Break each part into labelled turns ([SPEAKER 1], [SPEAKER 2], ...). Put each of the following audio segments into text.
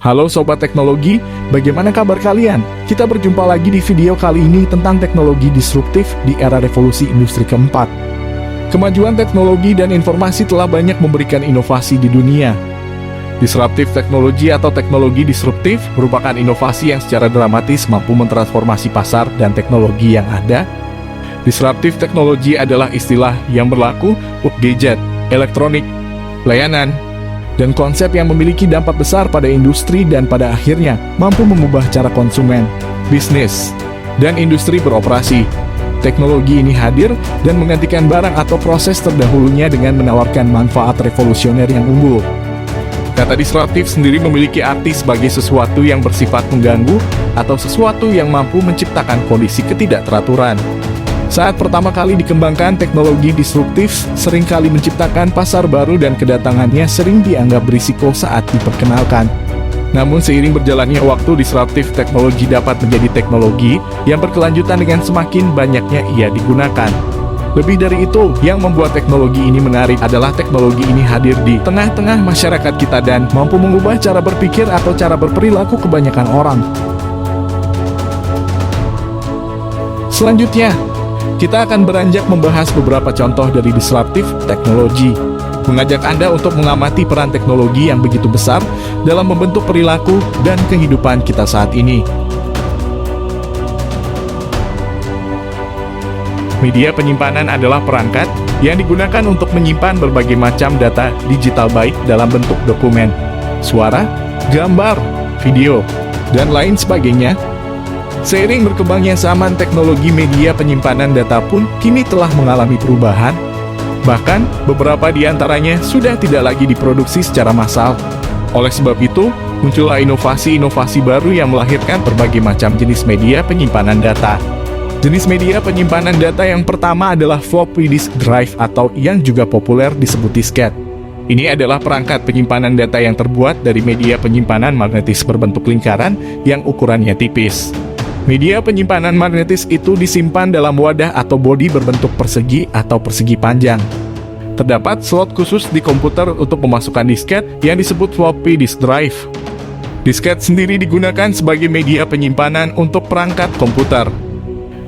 [SPEAKER 1] Halo Sobat Teknologi, bagaimana kabar kalian? Kita berjumpa lagi di video kali ini tentang teknologi disruptif di era revolusi industri keempat. Kemajuan teknologi dan informasi telah banyak memberikan inovasi di dunia. Disruptive teknologi atau teknologi disruptif merupakan inovasi yang secara dramatis mampu mentransformasi pasar dan teknologi yang ada. Disruptive teknologi adalah istilah yang berlaku untuk gadget, elektronik, layanan, dan konsep yang memiliki dampak besar pada industri dan pada akhirnya mampu mengubah cara konsumen, bisnis, dan industri beroperasi. Teknologi ini hadir dan menggantikan barang atau proses terdahulunya dengan menawarkan manfaat revolusioner yang unggul. Kata disruptif sendiri memiliki arti sebagai sesuatu yang bersifat mengganggu atau sesuatu yang mampu menciptakan kondisi ketidakteraturan. Saat pertama kali dikembangkan, teknologi disruptif seringkali menciptakan pasar baru dan kedatangannya sering dianggap berisiko saat diperkenalkan. Namun seiring berjalannya waktu, disruptif teknologi dapat menjadi teknologi yang berkelanjutan dengan semakin banyaknya ia digunakan. Lebih dari itu, yang membuat teknologi ini menarik adalah teknologi ini hadir di tengah-tengah masyarakat kita dan mampu mengubah cara berpikir atau cara berperilaku kebanyakan orang. Selanjutnya, kita akan beranjak membahas beberapa contoh dari disruptif teknologi, mengajak Anda untuk mengamati peran teknologi yang begitu besar dalam membentuk perilaku dan kehidupan kita saat ini. Media penyimpanan adalah perangkat yang digunakan untuk menyimpan berbagai macam data digital baik dalam bentuk dokumen, suara, gambar, video, dan lain sebagainya. Seiring berkembangnya zaman, teknologi media penyimpanan data pun kini telah mengalami perubahan. Bahkan, beberapa di antaranya sudah tidak lagi diproduksi secara massal. Oleh sebab itu, muncullah inovasi-inovasi baru yang melahirkan berbagai macam jenis media penyimpanan data. Jenis media penyimpanan data yang pertama adalah floppy disk drive atau yang juga populer disebut disket. Ini adalah perangkat penyimpanan data yang terbuat dari media penyimpanan magnetis berbentuk lingkaran yang ukurannya tipis. Media penyimpanan magnetis itu disimpan dalam wadah atau bodi berbentuk persegi atau persegi panjang. Terdapat slot khusus di komputer untuk memasukkan disket yang disebut floppy disk drive. Disket sendiri digunakan sebagai media penyimpanan untuk perangkat komputer.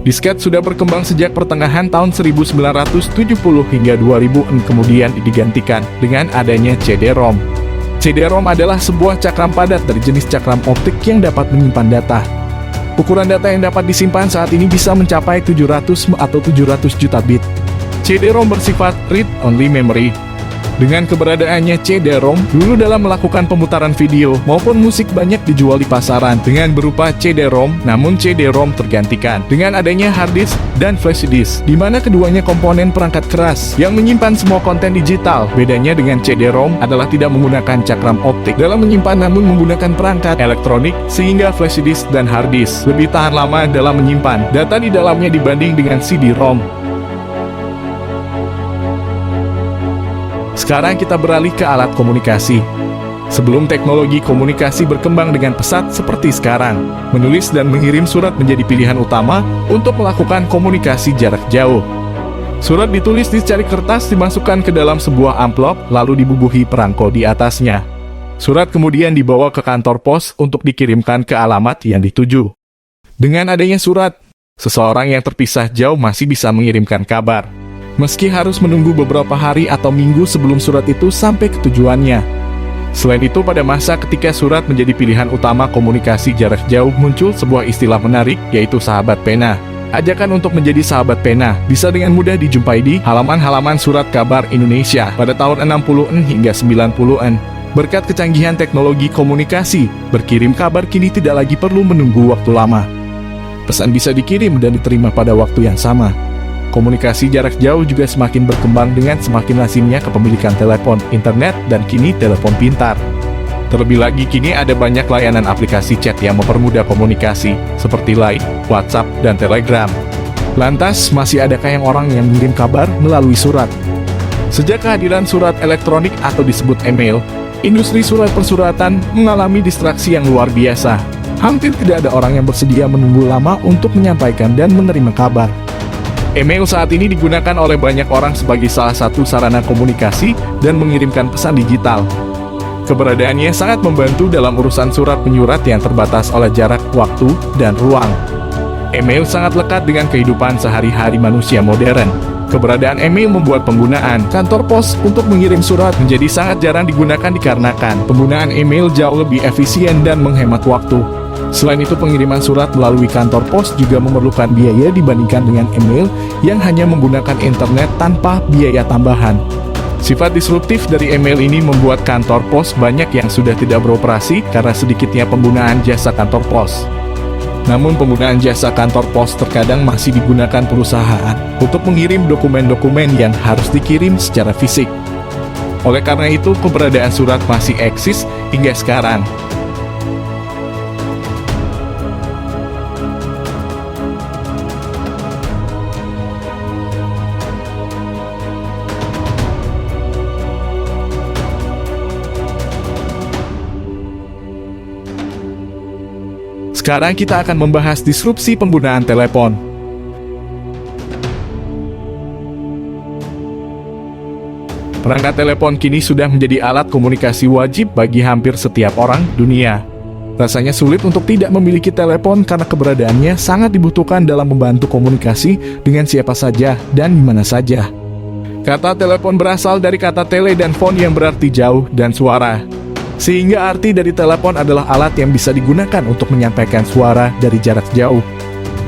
[SPEAKER 1] Disket sudah berkembang sejak pertengahan tahun 1970 hingga 2000, kemudian digantikan dengan adanya CD-ROM. CD-ROM adalah sebuah cakram padat dari jenis cakram optik yang dapat menyimpan data. Ukuran data yang dapat disimpan saat ini bisa mencapai 700 atau 700 juta bit. CD-ROM bersifat read-only memory. Dengan keberadaannya CD-ROM, dulu dalam melakukan pemutaran video maupun musik banyak dijual di pasaran dengan berupa CD-ROM, namun CD-ROM tergantikan dengan adanya hard disk dan flash disk, di mana keduanya komponen perangkat keras yang menyimpan semua konten digital. Bedanya dengan CD-ROM adalah tidak menggunakan cakram optik dalam menyimpan, namun menggunakan perangkat elektronik, sehingga flash disk dan hard disk lebih tahan lama dalam menyimpan data di dalamnya dibanding dengan CD-ROM. Sekarang kita beralih ke alat komunikasi. Sebelum teknologi komunikasi berkembang dengan pesat seperti sekarang, menulis dan mengirim surat menjadi pilihan utama untuk melakukan komunikasi jarak jauh. Surat ditulis di secari kertas, dimasukkan ke dalam sebuah amplop, lalu dibubuhi perangko di atasnya. Surat kemudian dibawa ke kantor pos untuk dikirimkan ke alamat yang dituju. Dengan adanya surat, seseorang yang terpisah jauh masih bisa mengirimkan kabar, meski harus menunggu beberapa hari atau minggu sebelum surat itu sampai ke tujuannya. Selain itu, pada masa ketika surat menjadi pilihan utama komunikasi jarak jauh, muncul sebuah istilah menarik, yaitu sahabat pena. Ajakan untuk menjadi sahabat pena bisa dengan mudah dijumpai di halaman-halaman surat kabar Indonesia pada tahun 60-an hingga 90-an. Berkat kecanggihan teknologi komunikasi, berkirim kabar kini tidak lagi perlu menunggu waktu lama. Pesan bisa dikirim dan diterima pada waktu yang sama. Komunikasi jarak jauh juga semakin berkembang dengan semakin lazimnya kepemilikan telepon, internet, dan kini telepon pintar. Terlebih lagi, kini ada banyak layanan aplikasi chat yang mempermudah komunikasi, seperti Line, WhatsApp, dan Telegram. Lantas, masih adakah orang yang mengirim kabar melalui surat? Sejak kehadiran surat elektronik atau disebut email, industri surat persuratan mengalami distraksi yang luar biasa. Hampir tidak ada orang yang bersedia menunggu lama untuk menyampaikan dan menerima kabar. Email saat ini digunakan oleh banyak orang sebagai salah satu sarana komunikasi dan mengirimkan pesan digital. Keberadaannya sangat membantu dalam urusan surat menyurat yang terbatas oleh jarak, waktu, dan ruang. Email sangat lekat dengan kehidupan sehari-hari manusia modern. Keberadaan email membuat penggunaan kantor pos untuk mengirim surat menjadi sangat jarang digunakan dikarenakan penggunaan email jauh lebih efisien dan menghemat waktu. Selain itu, pengiriman surat melalui kantor pos juga memerlukan biaya dibandingkan dengan email yang hanya menggunakan internet tanpa biaya tambahan. Sifat disruptif dari email ini membuat kantor pos banyak yang sudah tidak beroperasi karena sedikitnya penggunaan jasa kantor pos. Namun penggunaan jasa kantor pos terkadang masih digunakan perusahaan untuk mengirim dokumen-dokumen yang harus dikirim secara fisik. Oleh karena itu, keberadaan surat masih eksis hingga sekarang. Sekarang kita akan membahas disrupsi penggunaan telepon. Perangkat telepon kini sudah menjadi alat komunikasi wajib bagi hampir setiap orang dunia. Rasanya sulit untuk tidak memiliki telepon karena keberadaannya sangat dibutuhkan dalam membantu komunikasi dengan siapa saja dan di mana saja. Kata telepon berasal dari kata tele dan phone yang berarti jauh dan suara. Sehingga arti dari telepon adalah alat yang bisa digunakan untuk menyampaikan suara dari jarak jauh.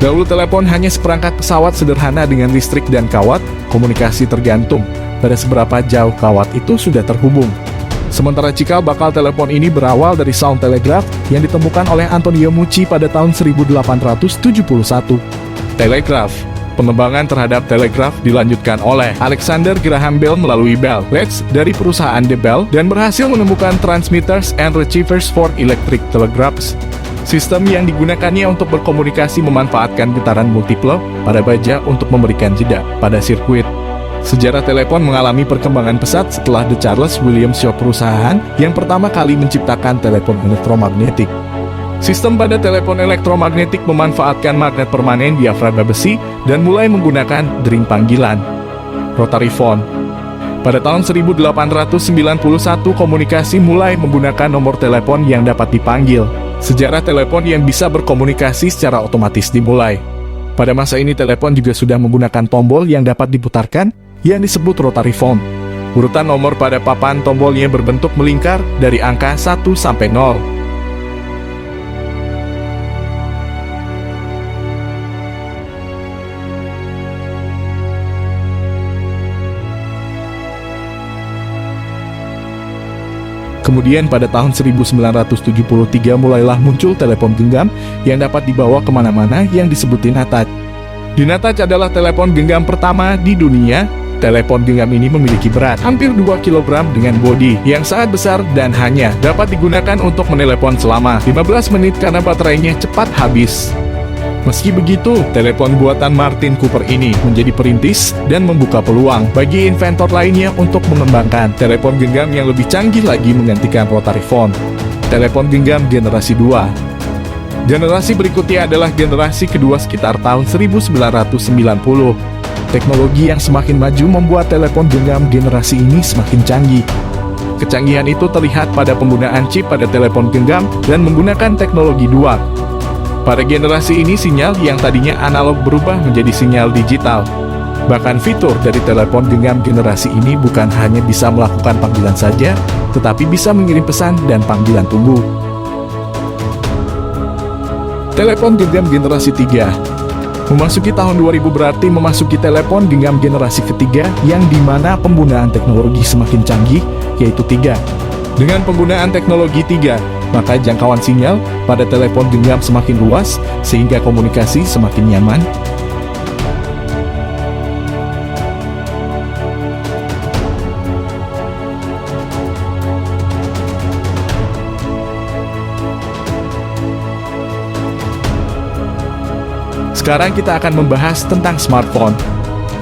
[SPEAKER 1] Dahulu telepon hanya seperangkat pesawat sederhana dengan listrik dan kawat, komunikasi tergantung pada seberapa jauh kawat itu sudah terhubung. Sementara cikal bakal telepon ini berawal dari sound telegraph yang ditemukan oleh Antonio Meucci pada tahun 1871. Telegraph. Pengembangan terhadap telegraf dilanjutkan oleh Alexander Graham Bell melalui Bell Labs dari perusahaan The Bell dan berhasil menemukan transmitters and receivers for electric telegraphs. Sistem yang digunakannya untuk berkomunikasi memanfaatkan getaran multiple pada baja untuk memberikan jeda pada sirkuit. Sejarah telepon mengalami perkembangan pesat setelah The Charles William Shaw perusahaan yang pertama kali menciptakan telepon elektromagnetik. Sistem pada telepon elektromagnetik memanfaatkan magnet permanen diafragma besi dan mulai menggunakan dering panggilan. Rotary phone. Pada tahun 1891 komunikasi mulai menggunakan nomor telepon yang dapat dipanggil. Sejarah telepon yang bisa berkomunikasi secara otomatis dimulai. Pada masa ini telepon juga sudah menggunakan tombol yang dapat diputarkan yang disebut rotary phone. Urutan nomor pada papan tombolnya berbentuk melingkar dari angka 1 sampai 0. Kemudian pada tahun 1973 mulailah muncul telepon genggam yang dapat dibawa kemana-mana yang disebut Dynatouch. Dynatouch adalah telepon genggam pertama di dunia. Telepon genggam ini memiliki berat hampir 2 kg dengan bodi yang sangat besar dan hanya dapat digunakan untuk menelepon selama 15 menit karena baterainya cepat habis. Meski begitu, telepon buatan Martin Cooper ini menjadi perintis dan membuka peluang bagi inventor lainnya untuk mengembangkan telepon genggam yang lebih canggih lagi menggantikan rotary phone. Telepon genggam generasi 2. Generasi berikutnya adalah generasi kedua sekitar tahun 1990. Teknologi yang semakin maju membuat telepon genggam generasi ini semakin canggih. Kecanggihan itu terlihat pada penggunaan chip pada telepon genggam dan menggunakan teknologi dual. Pada generasi ini, sinyal yang tadinya analog berubah menjadi sinyal digital. Bahkan fitur dari telepon genggam generasi ini bukan hanya bisa melakukan panggilan saja, tetapi bisa mengirim pesan dan panggilan tunggu. Telepon genggam generasi 3. Memasuki tahun 2000 berarti memasuki telepon genggam generasi ketiga yang dimana penggunaan teknologi semakin canggih, yaitu 3. Dengan penggunaan teknologi 3, maka jangkauan sinyal pada telepon genggam semakin luas sehingga komunikasi semakin nyaman. Sekarang kita akan membahas tentang smartphone.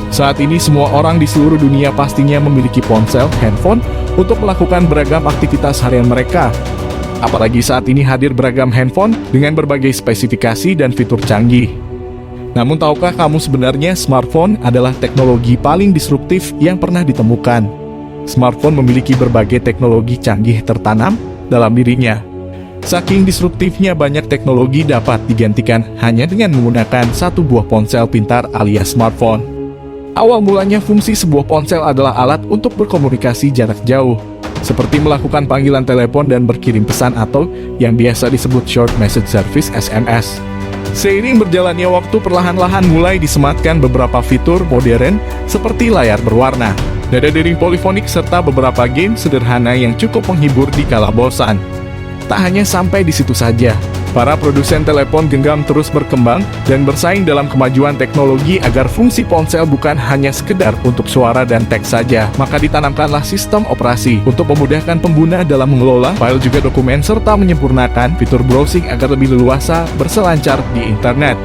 [SPEAKER 1] Saat ini semua orang di seluruh dunia pastinya memiliki ponsel, handphone untuk melakukan beragam aktivitas harian mereka. Apalagi saat ini hadir beragam handphone dengan berbagai spesifikasi dan fitur canggih. Namun tahukah kamu sebenarnya smartphone adalah teknologi paling disruptif yang pernah ditemukan? Smartphone memiliki berbagai teknologi canggih tertanam dalam dirinya. Saking disruptifnya, banyak teknologi dapat digantikan hanya dengan menggunakan satu buah ponsel pintar alias smartphone. Awal mulanya fungsi sebuah ponsel adalah alat untuk berkomunikasi jarak jauh, seperti melakukan panggilan telepon dan berkirim pesan atau yang biasa disebut Short Message Service (SMS). Seiring berjalannya waktu, perlahan-lahan mulai disematkan beberapa fitur modern seperti layar berwarna, dada dering polifonik, serta beberapa game sederhana yang cukup menghibur di kala bosan. Tak hanya sampai di situ saja, para produsen telepon genggam terus berkembang dan bersaing dalam kemajuan teknologi agar fungsi ponsel bukan hanya sekedar untuk suara dan teks saja, maka ditanamkanlah sistem operasi untuk memudahkan pengguna dalam mengelola file juga dokumen serta menyempurnakan fitur browsing agar lebih leluasa berselancar di internet.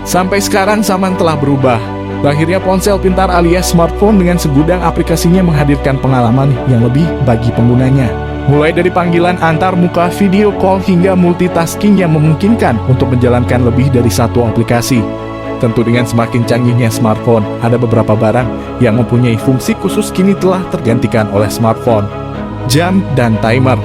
[SPEAKER 1] Sampai sekarang zaman telah berubah. Lahirnya ponsel pintar alias smartphone dengan segudang aplikasinya menghadirkan pengalaman yang lebih bagi penggunanya. Mulai dari panggilan antar muka, video call, hingga multitasking yang memungkinkan untuk menjalankan lebih dari satu aplikasi. Tentu dengan semakin canggihnya smartphone, ada beberapa barang yang mempunyai fungsi khusus kini telah tergantikan oleh smartphone. Jam dan timer.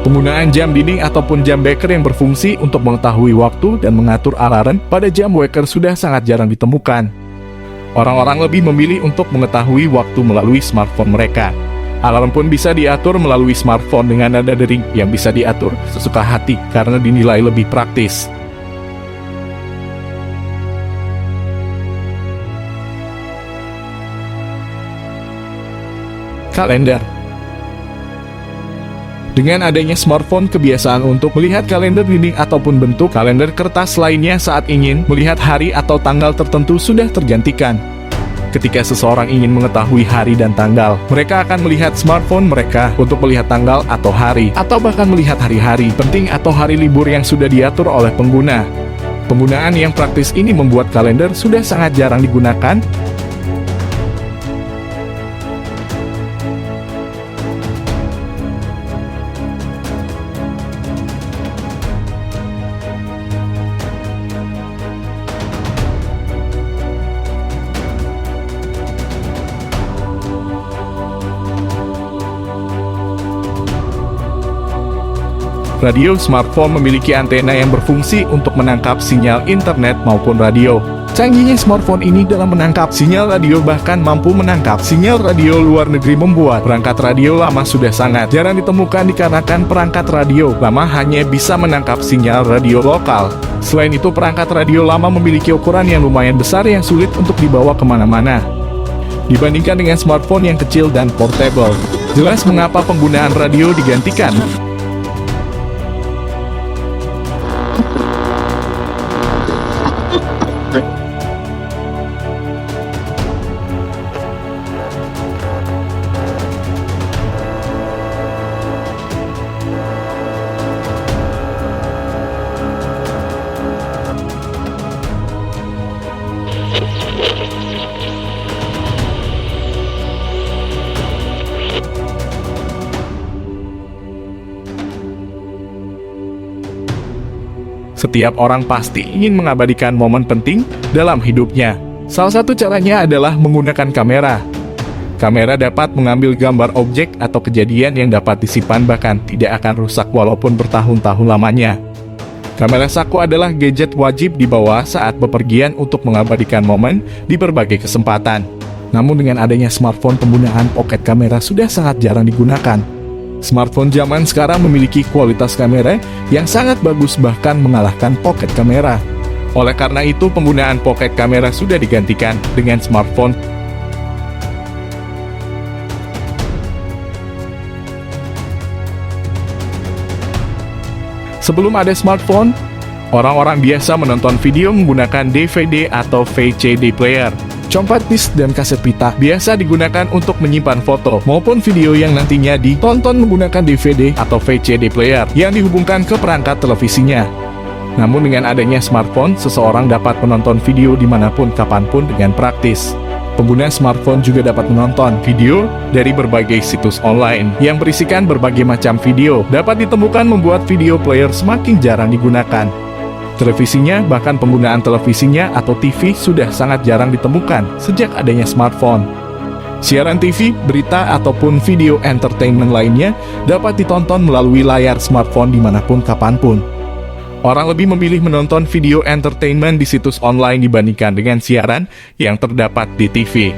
[SPEAKER 1] Penggunaan jam dinding ataupun jam beker yang berfungsi untuk mengetahui waktu dan mengatur alarm pada jam waker sudah sangat jarang ditemukan. Orang-orang lebih memilih untuk mengetahui waktu melalui smartphone mereka. Alarm pun bisa diatur melalui smartphone dengan nada dering yang bisa diatur sesuka hati karena dinilai lebih praktis. Kalender. Dengan adanya smartphone, kebiasaan untuk melihat kalender dinding ataupun bentuk kalender kertas lainnya saat ingin melihat hari atau tanggal tertentu sudah tergantikan. Ketika seseorang ingin mengetahui hari dan tanggal, mereka akan melihat smartphone mereka untuk melihat tanggal atau hari, atau bahkan melihat hari-hari penting atau hari libur yang sudah diatur oleh pengguna. Penggunaan yang praktis ini membuat kalender sudah sangat jarang digunakan. Radio. Smartphone memiliki antena yang berfungsi untuk menangkap sinyal internet maupun radio. Canggihnya smartphone ini dalam menangkap sinyal radio bahkan mampu menangkap sinyal radio luar negeri, membuat perangkat radio lama sudah sangat jarang ditemukan dikarenakan perangkat radio lama hanya bisa menangkap sinyal radio lokal. Selain itu, perangkat radio lama memiliki ukuran yang lumayan besar yang sulit untuk dibawa kemana-mana dibandingkan dengan smartphone yang kecil dan portable. Jelas mengapa penggunaan radio digantikan. Setiap orang pasti ingin mengabadikan momen penting dalam hidupnya. Salah satu caranya adalah menggunakan kamera. Kamera dapat mengambil gambar objek atau kejadian yang dapat disimpan bahkan tidak akan rusak walaupun bertahun-tahun lamanya. Kamera saku adalah gadget wajib dibawa saat bepergian untuk mengabadikan momen di berbagai kesempatan. Namun dengan adanya smartphone, penggunaan pocket kamera sudah sangat jarang digunakan. Smartphone zaman sekarang memiliki kualitas kamera yang sangat bagus bahkan mengalahkan pocket kamera. Oleh karena itu, penggunaan pocket kamera sudah digantikan dengan smartphone. Sebelum ada smartphone, orang-orang biasa menonton video menggunakan DVD atau VCD player. Compact disc dan kaset pita biasa digunakan untuk menyimpan foto maupun video yang nantinya ditonton menggunakan DVD atau VCD player yang dihubungkan ke perangkat televisinya. Namun dengan adanya smartphone, seseorang dapat menonton video dimanapun kapanpun dengan praktis. Pengguna smartphone juga dapat menonton video dari berbagai situs online yang berisikan berbagai macam video. Dapat ditemukan membuat video player semakin jarang digunakan. Televisinya, bahkan penggunaan televisinya atau TV sudah sangat jarang ditemukan sejak adanya smartphone. Siaran TV, berita, ataupun video entertainment lainnya dapat ditonton melalui layar smartphone dimanapun kapanpun. Orang lebih memilih menonton video entertainment di situs online dibandingkan dengan siaran yang terdapat di TV.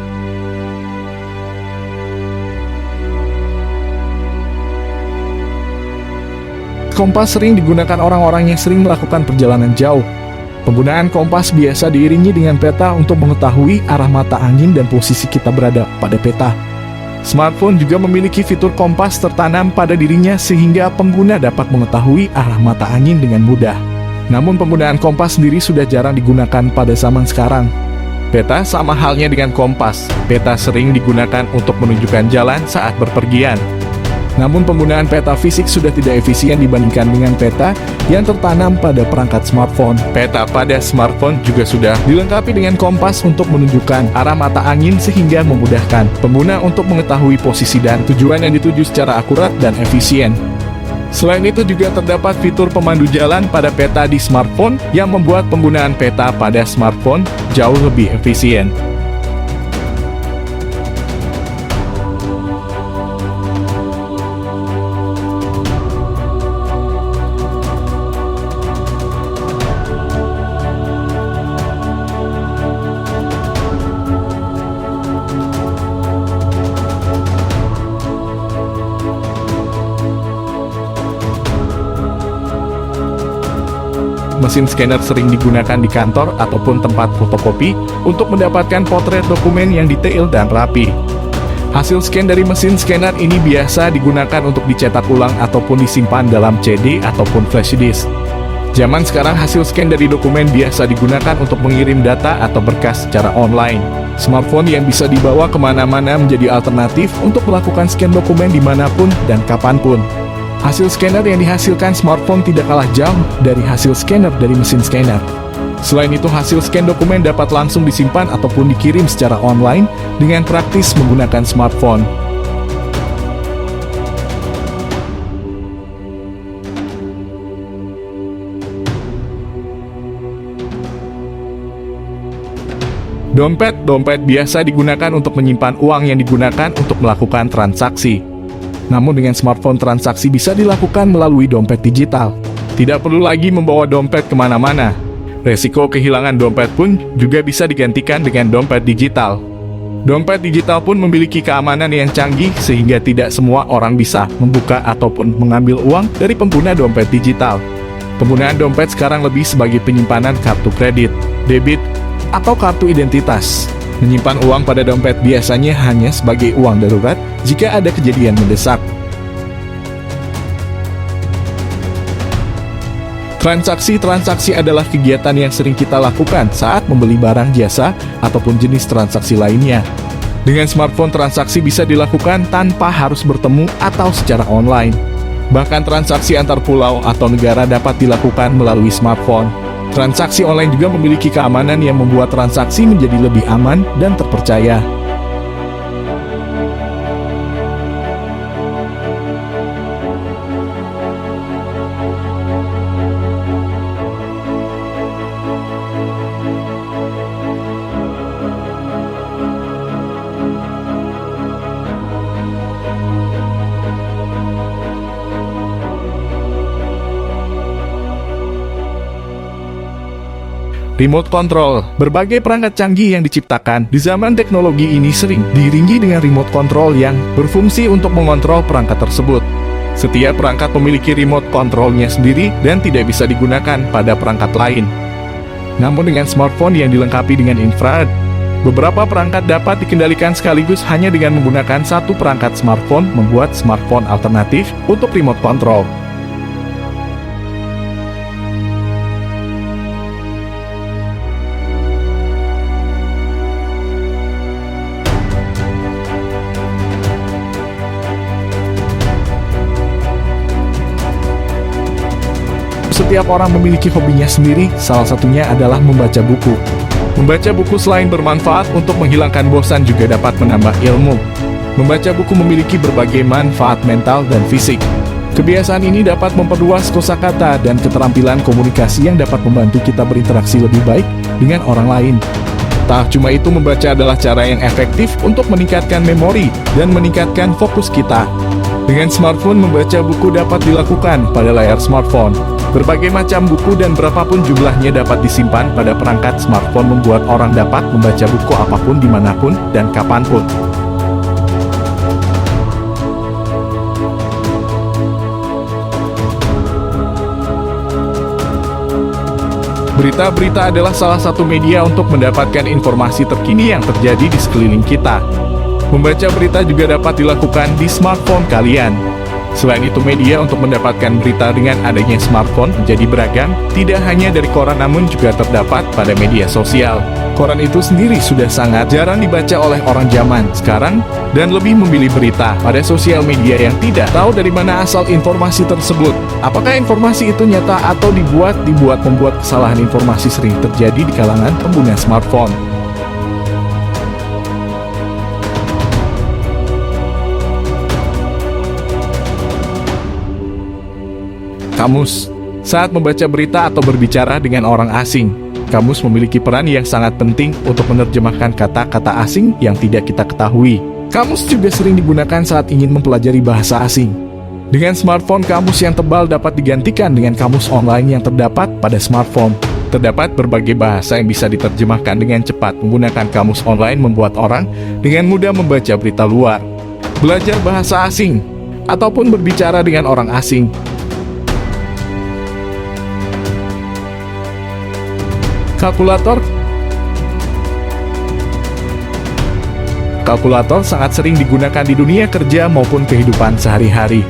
[SPEAKER 1] Kompas sering digunakan orang-orang yang sering melakukan perjalanan jauh. Penggunaan kompas biasa diiringi dengan peta untuk mengetahui arah mata angin dan posisi kita berada pada peta. Smartphone juga memiliki fitur kompas tertanam pada dirinya sehingga pengguna dapat mengetahui arah mata angin dengan mudah. Namun penggunaan kompas sendiri sudah jarang digunakan pada zaman sekarang. Peta sama halnya dengan kompas. Peta sering digunakan untuk menunjukkan jalan saat berpergian. Namun penggunaan peta fisik sudah tidak efisien dibandingkan dengan peta yang tertanam pada perangkat smartphone. Peta pada smartphone juga sudah dilengkapi dengan kompas untuk menunjukkan arah mata angin sehingga memudahkan pengguna untuk mengetahui posisi dan tujuan yang dituju secara akurat dan efisien. Selain itu juga terdapat fitur pemandu jalan pada peta di smartphone yang membuat penggunaan peta pada smartphone jauh lebih efisien. Mesin scanner sering digunakan di kantor ataupun tempat fotokopi untuk mendapatkan potret dokumen yang detail dan rapi. Hasil scan dari mesin scanner ini biasa digunakan untuk dicetak ulang ataupun disimpan dalam CD ataupun flash disk. Zaman sekarang hasil scan dari dokumen biasa digunakan untuk mengirim data atau berkas secara online. Smartphone yang bisa dibawa kemana-mana menjadi alternatif untuk melakukan scan dokumen dimanapun dan kapanpun. Hasil scanner yang dihasilkan smartphone tidak kalah jauh dari hasil scanner dari mesin scanner. Selain itu, hasil scan dokumen dapat langsung disimpan ataupun dikirim secara online dengan praktis menggunakan smartphone. Dompet biasa digunakan untuk menyimpan uang yang digunakan untuk melakukan transaksi. Namun dengan smartphone transaksi bisa dilakukan melalui dompet digital. Tidak perlu lagi membawa dompet kemana-mana. Resiko kehilangan dompet pun juga bisa digantikan dengan dompet digital. Dompet digital pun memiliki keamanan yang canggih sehingga tidak semua orang bisa membuka ataupun mengambil uang dari pengguna dompet digital. Penggunaan dompet sekarang lebih sebagai penyimpanan kartu kredit, debit, atau kartu identitas. Menyimpan uang pada dompet biasanya hanya sebagai uang darurat jika ada kejadian mendesak. Transaksi adalah kegiatan yang sering kita lakukan saat membeli barang jasa ataupun jenis transaksi lainnya. Dengan smartphone, transaksi bisa dilakukan tanpa harus bertemu atau secara online. Bahkan transaksi antar pulau atau negara dapat dilakukan melalui smartphone. Transaksi online juga memiliki keamanan yang membuat transaksi menjadi lebih aman dan terpercaya. Remote control. Berbagai perangkat canggih yang diciptakan di zaman teknologi ini sering diiringi dengan remote control yang berfungsi untuk mengontrol perangkat tersebut. Setiap perangkat memiliki remote controlnya sendiri dan tidak bisa digunakan pada perangkat lain. Namun dengan smartphone yang dilengkapi dengan infrared, beberapa perangkat dapat dikendalikan sekaligus hanya dengan menggunakan satu perangkat smartphone, membuat smartphone alternatif untuk remote control. Setiap orang memiliki hobinya sendiri, salah satunya adalah membaca buku. Membaca buku selain bermanfaat untuk menghilangkan bosan juga dapat menambah ilmu. Membaca buku memiliki berbagai manfaat mental dan fisik. Kebiasaan ini dapat memperluas kosakata dan keterampilan komunikasi yang dapat membantu kita berinteraksi lebih baik dengan orang lain. Tak cuma itu, membaca adalah cara yang efektif untuk meningkatkan memori dan meningkatkan fokus kita. Dengan smartphone, membaca buku dapat dilakukan pada layar smartphone. Berbagai macam buku dan berapapun jumlahnya dapat disimpan pada perangkat smartphone, membuat orang dapat membaca buku apapun, dimanapun, dan kapanpun. Berita-berita adalah salah satu media untuk mendapatkan informasi terkini yang terjadi di sekeliling kita. Membaca berita juga dapat dilakukan di smartphone kalian. Selain itu, media untuk mendapatkan berita dengan adanya smartphone menjadi beragam, tidak hanya dari koran namun juga terdapat pada media sosial. Koran itu sendiri sudah sangat jarang dibaca oleh orang zaman sekarang dan lebih memilih berita pada sosial media yang tidak tahu dari mana asal informasi tersebut. Apakah informasi itu nyata atau membuat kesalahan informasi sering terjadi di kalangan pengguna smartphone. Kamus. Saat membaca berita atau berbicara dengan orang asing, kamus memiliki peran yang sangat penting untuk menerjemahkan kata-kata asing yang tidak kita ketahui. Kamus juga sering digunakan saat ingin mempelajari bahasa asing. Dengan smartphone, kamus yang tebal dapat digantikan dengan kamus online yang terdapat pada smartphone. Terdapat berbagai bahasa yang bisa diterjemahkan dengan cepat. Menggunakan kamus online membuat orang dengan mudah membaca berita luar, belajar bahasa asing, ataupun berbicara dengan orang asing. Kalkulator. Kalkulator sangat sering digunakan di dunia kerja maupun kehidupan sehari-hari.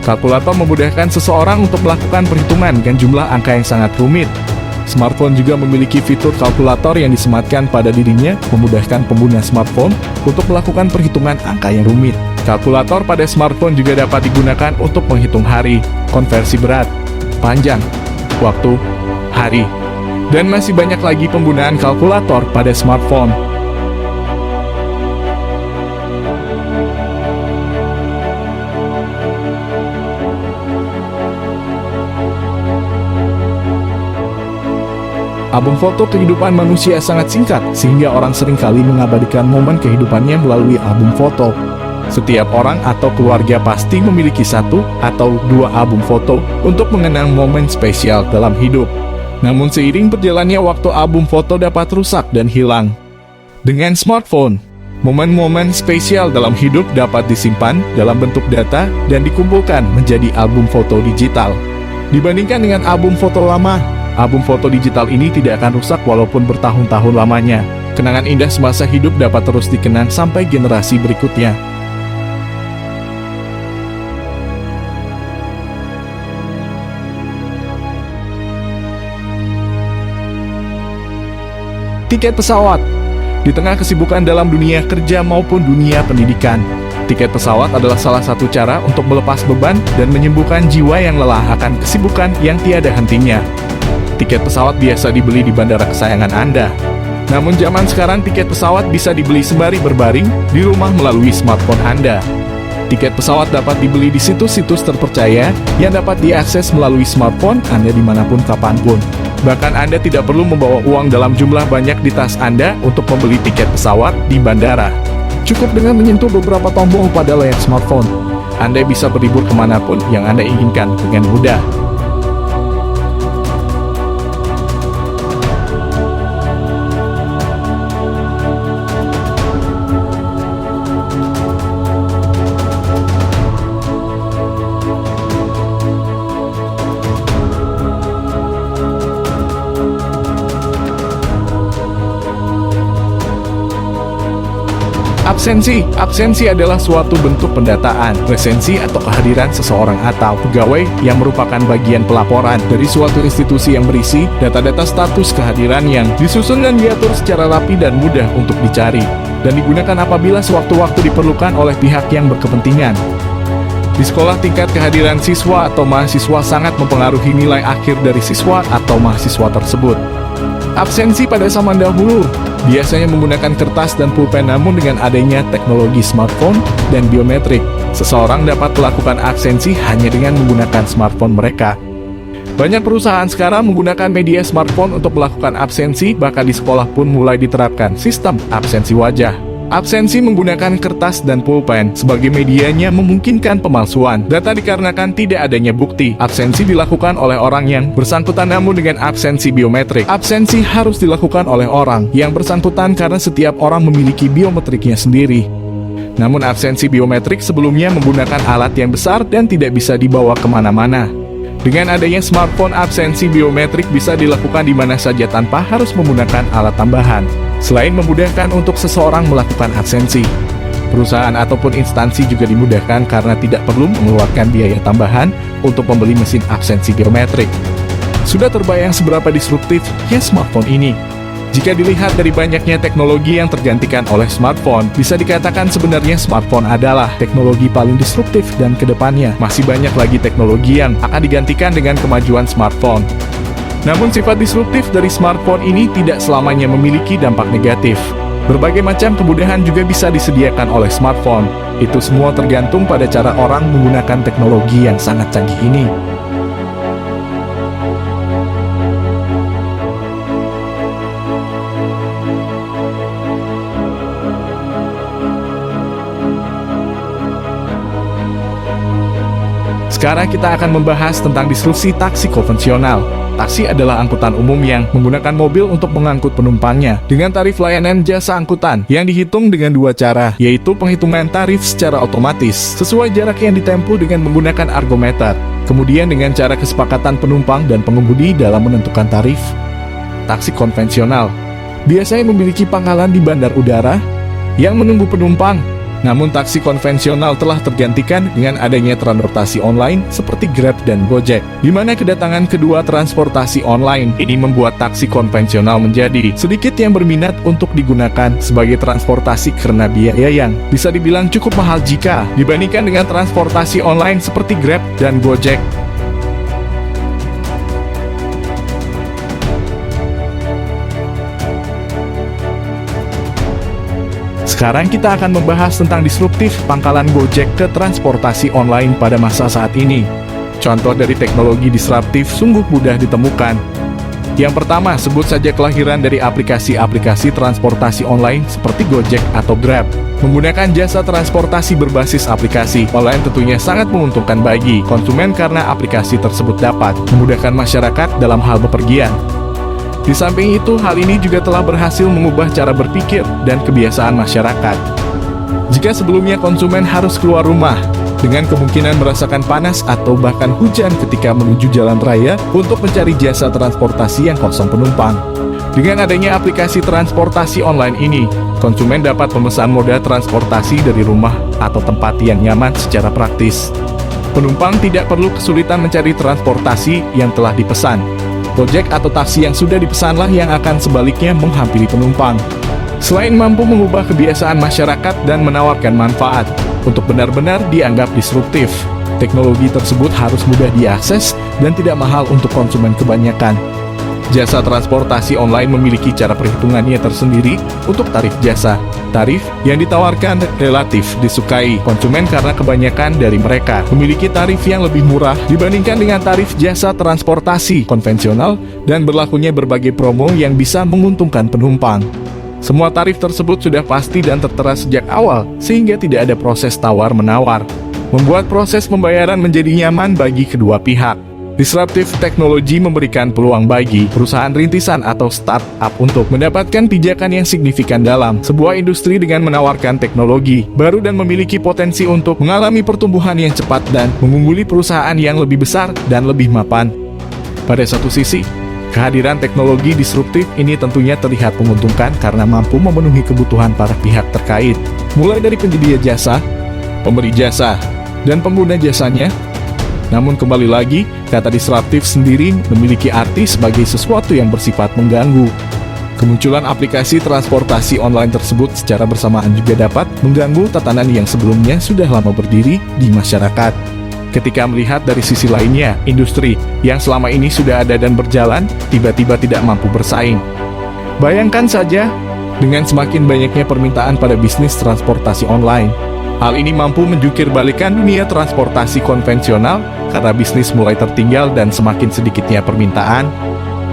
[SPEAKER 1] Kalkulator memudahkan seseorang untuk melakukan perhitungan dengan jumlah angka yang sangat rumit. Smartphone juga memiliki fitur kalkulator yang disematkan pada dirinya, memudahkan pengguna smartphone untuk melakukan perhitungan angka yang rumit. Kalkulator pada smartphone juga dapat digunakan untuk menghitung hari, konversi berat, panjang, waktu, hari, dan masih banyak lagi penggunaan kalkulator pada smartphone. Album foto kehidupan manusia sangat singkat, sehingga orang seringkali mengabadikan momen kehidupannya melalui album foto. Setiap orang atau keluarga pasti memiliki satu atau dua album foto untuk mengenang momen spesial dalam hidup. Namun seiring berjalannya waktu, album foto dapat rusak dan hilang. Dengan smartphone, momen-momen spesial dalam hidup dapat disimpan dalam bentuk data dan dikumpulkan menjadi album foto digital. Dibandingkan dengan album foto lama, album foto digital ini tidak akan rusak walaupun bertahun-tahun lamanya. Kenangan indah semasa hidup dapat terus dikenang sampai generasi berikutnya. Tiket pesawat. Di tengah kesibukan dalam dunia kerja maupun dunia pendidikan, tiket pesawat adalah salah satu cara untuk melepas beban dan menyembuhkan jiwa yang lelah akan kesibukan yang tiada hentinya. Tiket pesawat biasa dibeli di bandara kesayangan Anda. Namun zaman sekarang tiket pesawat bisa dibeli sembari berbaring di rumah melalui smartphone Anda. Tiket pesawat dapat dibeli di situs-situs terpercaya yang dapat diakses melalui smartphone Anda dimanapun kapanpun. Bahkan Anda tidak perlu membawa uang dalam jumlah banyak di tas Anda untuk membeli tiket pesawat di bandara. Cukup dengan menyentuh beberapa tombol pada layar smartphone, Anda bisa berlibur kemanapun yang Anda inginkan dengan mudah. Absensi adalah suatu bentuk pendataan, presensi atau kehadiran seseorang atau pegawai yang merupakan bagian pelaporan dari suatu institusi yang berisi data-data status kehadiran yang disusun dan diatur secara rapi dan mudah untuk dicari, dan digunakan apabila sewaktu-waktu diperlukan oleh pihak yang berkepentingan. Di sekolah, tingkat kehadiran siswa atau mahasiswa sangat mempengaruhi nilai akhir dari siswa atau mahasiswa tersebut. Absensi pada zaman dahulu biasanya menggunakan kertas dan pulpen, namun dengan adanya teknologi smartphone dan biometrik, seseorang dapat melakukan absensi hanya dengan menggunakan smartphone mereka. Banyak perusahaan sekarang menggunakan media smartphone untuk melakukan absensi, bahkan di sekolah pun mulai diterapkan sistem absensi wajah. Absensi menggunakan kertas dan pulpen sebagai medianya memungkinkan pemalsuan data dikarenakan tidak adanya bukti. Absensi dilakukan oleh orang yang bersangkutan, namun dengan absensi biometrik, absensi harus dilakukan oleh orang yang bersangkutan karena setiap orang memiliki biometriknya sendiri. Namun absensi biometrik sebelumnya menggunakan alat yang besar dan tidak bisa dibawa kemana-mana. Dengan adanya smartphone, absensi biometrik bisa dilakukan di mana saja tanpa harus menggunakan alat tambahan. Selain memudahkan untuk seseorang melakukan absensi, perusahaan ataupun instansi juga dimudahkan karena tidak perlu mengeluarkan biaya tambahan untuk membeli mesin absensi biometrik. Sudah terbayang seberapa disruptif ya smartphone ini? Jika dilihat dari banyaknya teknologi yang tergantikan oleh smartphone, bisa dikatakan sebenarnya smartphone adalah teknologi paling disruptif dan kedepannya masih banyak lagi teknologi yang akan digantikan dengan kemajuan smartphone. Namun sifat disruptif dari smartphone ini tidak selamanya memiliki dampak negatif. Berbagai macam kemudahan juga bisa disediakan oleh smartphone. Itu semua tergantung pada cara orang menggunakan teknologi yang sangat canggih ini. Sekarang kita akan membahas tentang disrupsi taksi konvensional. Taksi adalah angkutan umum yang menggunakan mobil untuk mengangkut penumpangnya dengan tarif layanan jasa angkutan yang dihitung dengan dua cara, yaitu penghitungan tarif secara otomatis sesuai jarak yang ditempuh dengan menggunakan argometer, kemudian dengan cara kesepakatan penumpang dan pengemudi dalam menentukan tarif. Taksi konvensional biasanya memiliki pangkalan di bandar udara yang menunggu penumpang. Namun taksi konvensional telah tergantikan dengan adanya transportasi online seperti Grab dan Gojek, di mana kedatangan kedua transportasi online ini membuat taksi konvensional menjadi sedikit yang berminat untuk digunakan sebagai transportasi karena biaya yang bisa dibilang cukup mahal jika dibandingkan dengan transportasi online seperti Grab dan Gojek. Sekarang kita akan membahas tentang disruptif pangkalan Gojek ke transportasi online pada masa saat ini. Contoh dari teknologi disruptif sungguh mudah ditemukan. Yang pertama, sebut saja kelahiran dari aplikasi-aplikasi transportasi online seperti Gojek atau Grab. Menggunakan jasa transportasi berbasis aplikasi online tentunya sangat menguntungkan bagi konsumen karena aplikasi tersebut dapat memudahkan masyarakat dalam hal bepergian. Di samping itu, hal ini juga telah berhasil mengubah cara berpikir dan kebiasaan masyarakat. Jika sebelumnya konsumen harus keluar rumah dengan kemungkinan merasakan panas atau bahkan hujan ketika menuju jalan raya untuk mencari jasa transportasi yang kosong penumpang. Dengan adanya aplikasi transportasi online ini, konsumen dapat memesan moda transportasi dari rumah atau tempat yang nyaman secara praktis. Penumpang tidak perlu kesulitan mencari transportasi yang telah dipesan. Gojek atau taksi yang sudah dipesanlah yang akan sebaliknya menghampiri penumpang. Selain mampu mengubah kebiasaan masyarakat dan menawarkan manfaat, untuk benar-benar dianggap disruptif, teknologi tersebut harus mudah diakses dan tidak mahal untuk konsumen kebanyakan. Jasa transportasi online memiliki cara perhitungannya tersendiri untuk tarif jasa. Tarif yang ditawarkan relatif disukai konsumen karena kebanyakan dari mereka memiliki tarif yang lebih murah dibandingkan dengan tarif jasa transportasi konvensional dan berlakunya berbagai promo yang bisa menguntungkan penumpang. Semua tarif tersebut sudah pasti dan tertera sejak awal sehingga tidak ada proses tawar-menawar, membuat proses pembayaran menjadi nyaman bagi kedua pihak. Disruptif teknologi memberikan peluang bagi perusahaan rintisan atau startup untuk mendapatkan pijakan yang signifikan dalam sebuah industri dengan menawarkan teknologi baru dan memiliki potensi untuk mengalami pertumbuhan yang cepat dan mengungguli perusahaan yang lebih besar dan lebih mapan. Pada satu sisi, kehadiran teknologi disruptif ini tentunya terlihat menguntungkan karena mampu memenuhi kebutuhan para pihak terkait, mulai dari penyedia jasa, pemberi jasa, dan pengguna jasanya. Namun kembali lagi, kata disruptif sendiri memiliki arti sebagai sesuatu yang bersifat mengganggu. Kemunculan aplikasi transportasi online tersebut secara bersamaan juga dapat mengganggu tatanan yang sebelumnya sudah lama berdiri di masyarakat. Ketika melihat dari sisi lainnya, industri yang selama ini sudah ada dan berjalan, tiba-tiba tidak mampu bersaing. Bayangkan saja, Dengan semakin banyaknya permintaan pada bisnis transportasi online, hal ini mampu menjungkir balikan dunia transportasi konvensional karena bisnis mulai tertinggal dan semakin sedikitnya permintaan.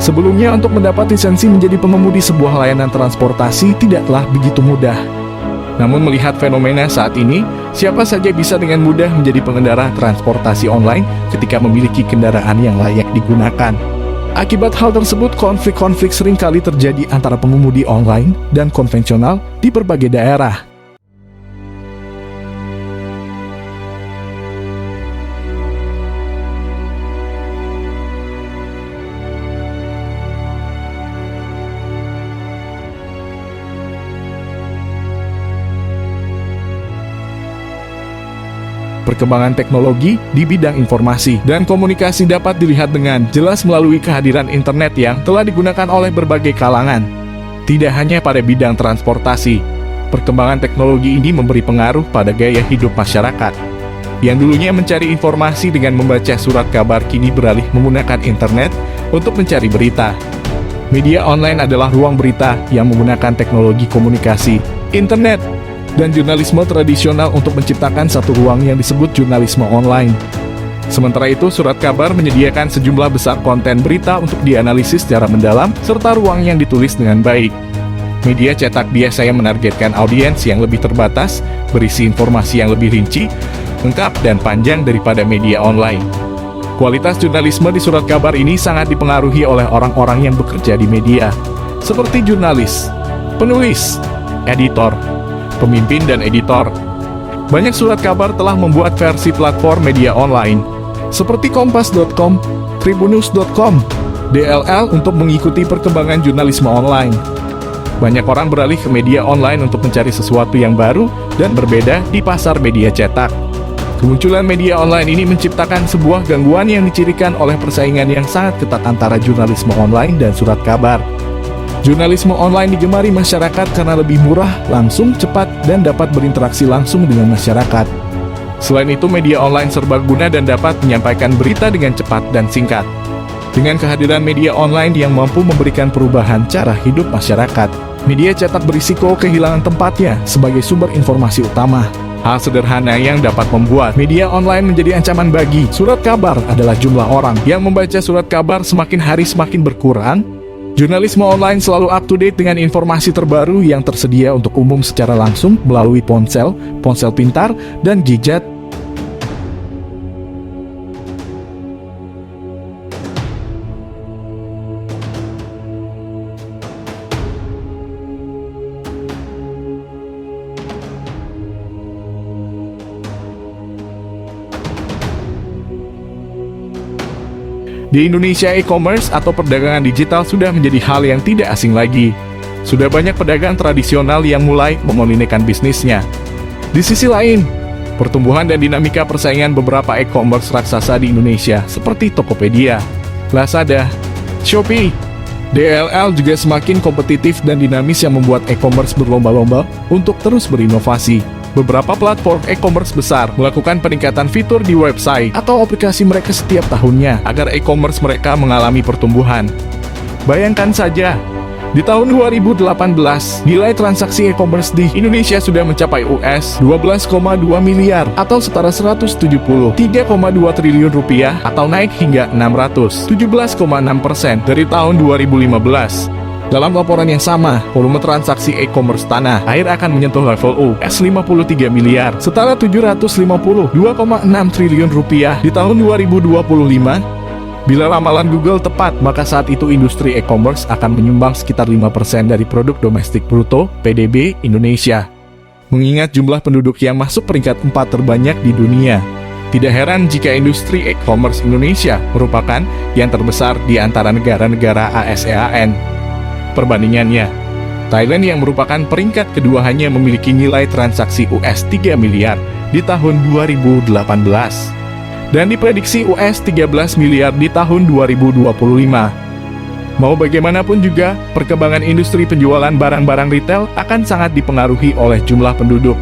[SPEAKER 1] Sebelumnya, untuk mendapat lisensi menjadi pengemudi sebuah layanan transportasi tidaklah begitu mudah. Namun melihat fenomena saat ini, siapa saja bisa dengan mudah menjadi pengendara transportasi online ketika memiliki kendaraan yang layak digunakan. Akibat hal tersebut, konflik-konflik sering kali terjadi antara pengemudi online dan konvensional di berbagai daerah. Perkembangan teknologi di bidang informasi dan komunikasi dapat dilihat dengan jelas melalui kehadiran internet yang telah digunakan oleh berbagai kalangan. Tidak hanya pada bidang transportasi, perkembangan teknologi ini memberi pengaruh pada gaya hidup masyarakat. Yang dulunya mencari informasi dengan membaca surat kabar kini beralih menggunakan internet untuk mencari berita. Media online adalah ruang berita yang menggunakan teknologi komunikasi, internet, dan jurnalisme tradisional untuk menciptakan satu ruang yang disebut jurnalisme online. Sementara itu, surat kabar menyediakan sejumlah besar konten berita untuk dianalisis secara mendalam, serta ruang yang ditulis dengan baik. Media cetak biasanya menargetkan audiens yang lebih terbatas, berisi informasi yang lebih rinci, lengkap, dan panjang daripada media online. Kualitas jurnalisme di surat kabar ini sangat dipengaruhi oleh orang-orang yang bekerja di media, seperti jurnalis, penulis, editor, pemimpin, dan editor. Banyak surat kabar telah membuat versi platform media online, seperti Kompas.com, Tribunnews.com, DLL untuk mengikuti perkembangan jurnalisme online. Banyak orang beralih ke media online untuk mencari sesuatu yang baru dan berbeda di pasar media cetak. Kemunculan media online ini menciptakan sebuah gangguan yang dicirikan oleh persaingan yang sangat ketat antara jurnalisme online dan surat kabar. Jurnalisme online digemari masyarakat karena lebih murah, langsung, cepat, dan dapat berinteraksi langsung dengan masyarakat. Selain itu, media online serbaguna dan dapat menyampaikan berita dengan cepat dan singkat. Dengan kehadiran media online yang mampu memberikan perubahan cara hidup masyarakat, media cetak berisiko kehilangan tempatnya sebagai sumber informasi utama. Hal sederhana yang dapat membuat media online menjadi ancaman bagi surat kabar adalah jumlah orang yang membaca surat kabar semakin hari semakin berkurang. Jurnalisme online selalu up-to-date dengan informasi terbaru yang tersedia untuk umum secara langsung melalui ponsel, ponsel pintar, dan gadget. Di Indonesia, e-commerce atau perdagangan digital sudah menjadi hal yang tidak asing lagi. Sudah banyak pedagang tradisional yang mulai memulihkan bisnisnya. Di sisi lain, pertumbuhan dan dinamika persaingan beberapa e-commerce raksasa di Indonesia seperti Tokopedia, Lazada, Shopee, DLL juga semakin kompetitif dan dinamis yang membuat e-commerce berlomba-lomba untuk terus berinovasi. Beberapa platform e-commerce besar melakukan peningkatan fitur di website atau aplikasi mereka setiap tahunnya agar e-commerce mereka mengalami pertumbuhan. Bayangkan saja, di tahun 2018, nilai transaksi e-commerce di Indonesia sudah mencapai US 12,2 miliar atau setara 173,2 triliun rupiah atau naik hingga 617,6% dari tahun 2015. Dalam laporan yang sama, volume transaksi e-commerce tanah air akan menyentuh level US 53 miliar, setara 752,6 triliun rupiah di tahun 2025. Bila ramalan Google tepat, maka saat itu industri e-commerce akan menyumbang sekitar 5% dari produk domestik bruto (PDB) Indonesia. Mengingat jumlah penduduk yang masuk peringkat 4 terbanyak di dunia, tidak heran jika industri e-commerce Indonesia merupakan yang terbesar di antara negara-negara ASEAN. Perbandingannya, Thailand yang merupakan peringkat kedua hanya memiliki nilai transaksi US 3 miliar di tahun 2018 dan diprediksi US 13 miliar di tahun 2025. Mau bagaimanapun juga, perkembangan industri penjualan barang-barang retail akan sangat dipengaruhi oleh jumlah penduduk.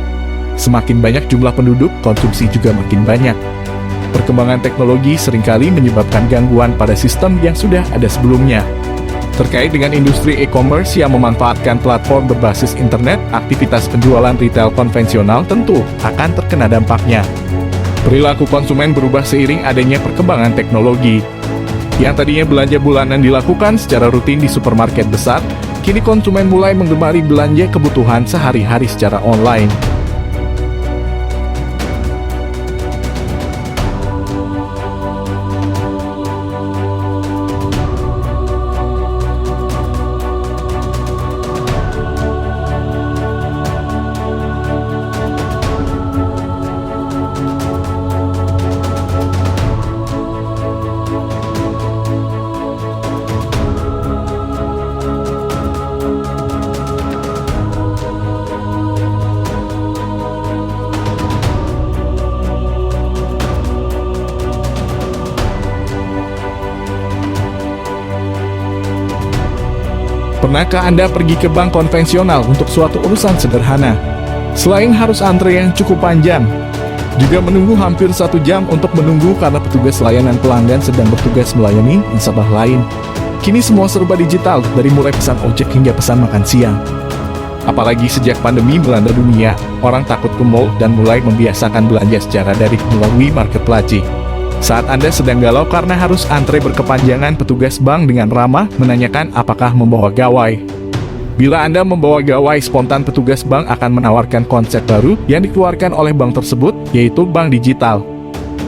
[SPEAKER 1] Semakin banyak jumlah penduduk, konsumsi juga makin banyak. Perkembangan teknologi seringkali menyebabkan gangguan pada sistem yang sudah ada sebelumnya. Terkait dengan industri e-commerce yang memanfaatkan platform berbasis internet, aktivitas penjualan retail konvensional tentu akan terkena dampaknya. Perilaku konsumen berubah seiring adanya perkembangan teknologi. Yang tadinya belanja bulanan dilakukan secara rutin di supermarket besar, kini konsumen mulai menggemari belanja kebutuhan sehari-hari secara online. Pernahkah Anda pergi ke bank konvensional untuk suatu urusan sederhana? Selain harus antre yang cukup panjang, juga menunggu hampir 1 jam untuk menunggu karena petugas layanan pelanggan sedang bertugas melayani nasabah lain. Kini semua serba digital, dari mulai pesan ojek hingga pesan makan siang. Apalagi sejak pandemi melanda dunia, orang takut ke mall dan mulai membiasakan belanja secara daring melalui marketplace. Saat Anda sedang galau karena harus antre berkepanjangan, petugas bank dengan ramah menanyakan apakah membawa gawai. Bila Anda membawa gawai, spontan petugas bank akan menawarkan konsep baru yang dikeluarkan oleh bank tersebut, yaitu bank digital.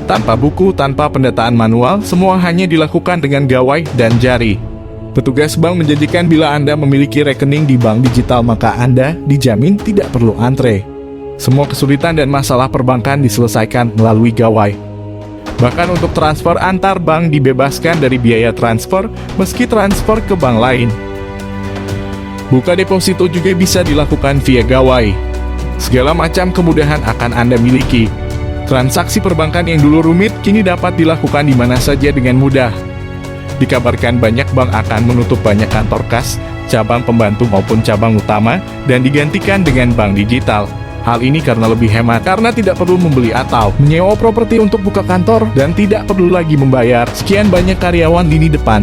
[SPEAKER 1] Tanpa buku, tanpa pendataan manual, semua hanya dilakukan dengan gawai dan jari. Petugas bank menjanjikan bila Anda memiliki rekening di bank digital, maka Anda dijamin tidak perlu antre. Semua kesulitan dan masalah perbankan diselesaikan melalui gawai. Bahkan untuk transfer antar bank dibebaskan dari biaya transfer, meski transfer ke bank lain. Buka deposito juga bisa dilakukan via gawai. Segala macam kemudahan akan Anda miliki. Transaksi perbankan yang dulu rumit, kini dapat dilakukan di mana saja dengan mudah. Dikabarkan banyak bank akan menutup banyak kantor kas, cabang pembantu maupun cabang utama, dan digantikan dengan bank digital. Hal ini karena lebih hemat, karena tidak perlu membeli atau menyewa properti untuk buka kantor, dan tidak perlu lagi membayar sekian banyak karyawan lini depan.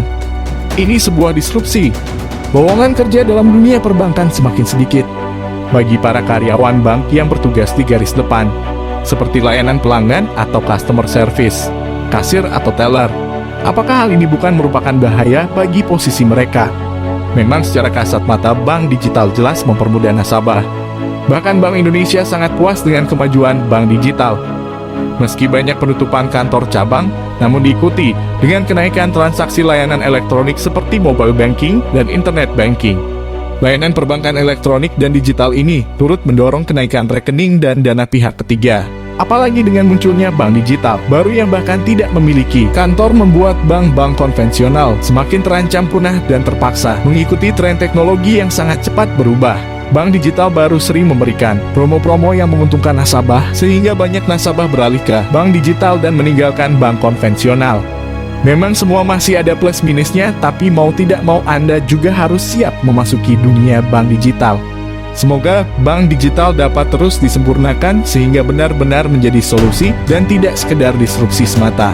[SPEAKER 1] Ini sebuah disrupsi. Lowongan kerja dalam dunia perbankan semakin sedikit bagi para karyawan bank yang bertugas di garis depan, seperti layanan pelanggan atau customer service, kasir atau teller. Apakah hal ini bukan merupakan bahaya bagi posisi mereka? Memang secara kasat mata bank digital jelas mempermudah nasabah. Bahkan Bank Indonesia sangat puas dengan kemajuan bank digital. Meski banyak penutupan kantor cabang, namun diikuti dengan kenaikan transaksi layanan elektronik seperti mobile banking dan internet banking. Layanan perbankan elektronik dan digital ini turut mendorong kenaikan rekening dan dana pihak ketiga. Apalagi dengan munculnya bank digital baru yang bahkan tidak memiliki kantor, membuat bank-bank konvensional semakin terancam punah dan terpaksa mengikuti tren teknologi yang sangat cepat berubah. Bank digital baru sering memberikan promo-promo yang menguntungkan nasabah, sehingga banyak nasabah beralih ke bank digital dan meninggalkan bank konvensional. Memang semua masih ada plus minusnya, tapi mau tidak mau Anda juga harus siap memasuki dunia bank digital. Semoga bank digital dapat terus disempurnakan sehingga benar-benar menjadi solusi dan tidak sekedar disrupsi semata.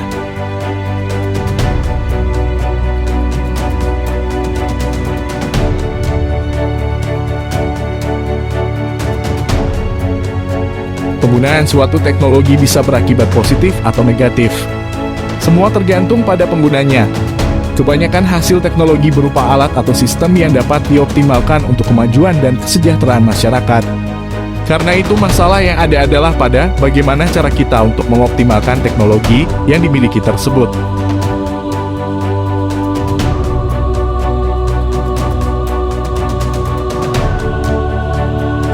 [SPEAKER 1] Penggunaan suatu teknologi bisa berakibat positif atau negatif. Semua tergantung pada penggunanya. Kebanyakan hasil teknologi berupa alat atau sistem yang dapat dioptimalkan untuk kemajuan dan kesejahteraan masyarakat. Karena itu masalah yang ada adalah pada bagaimana cara kita untuk mengoptimalkan teknologi yang dimiliki tersebut.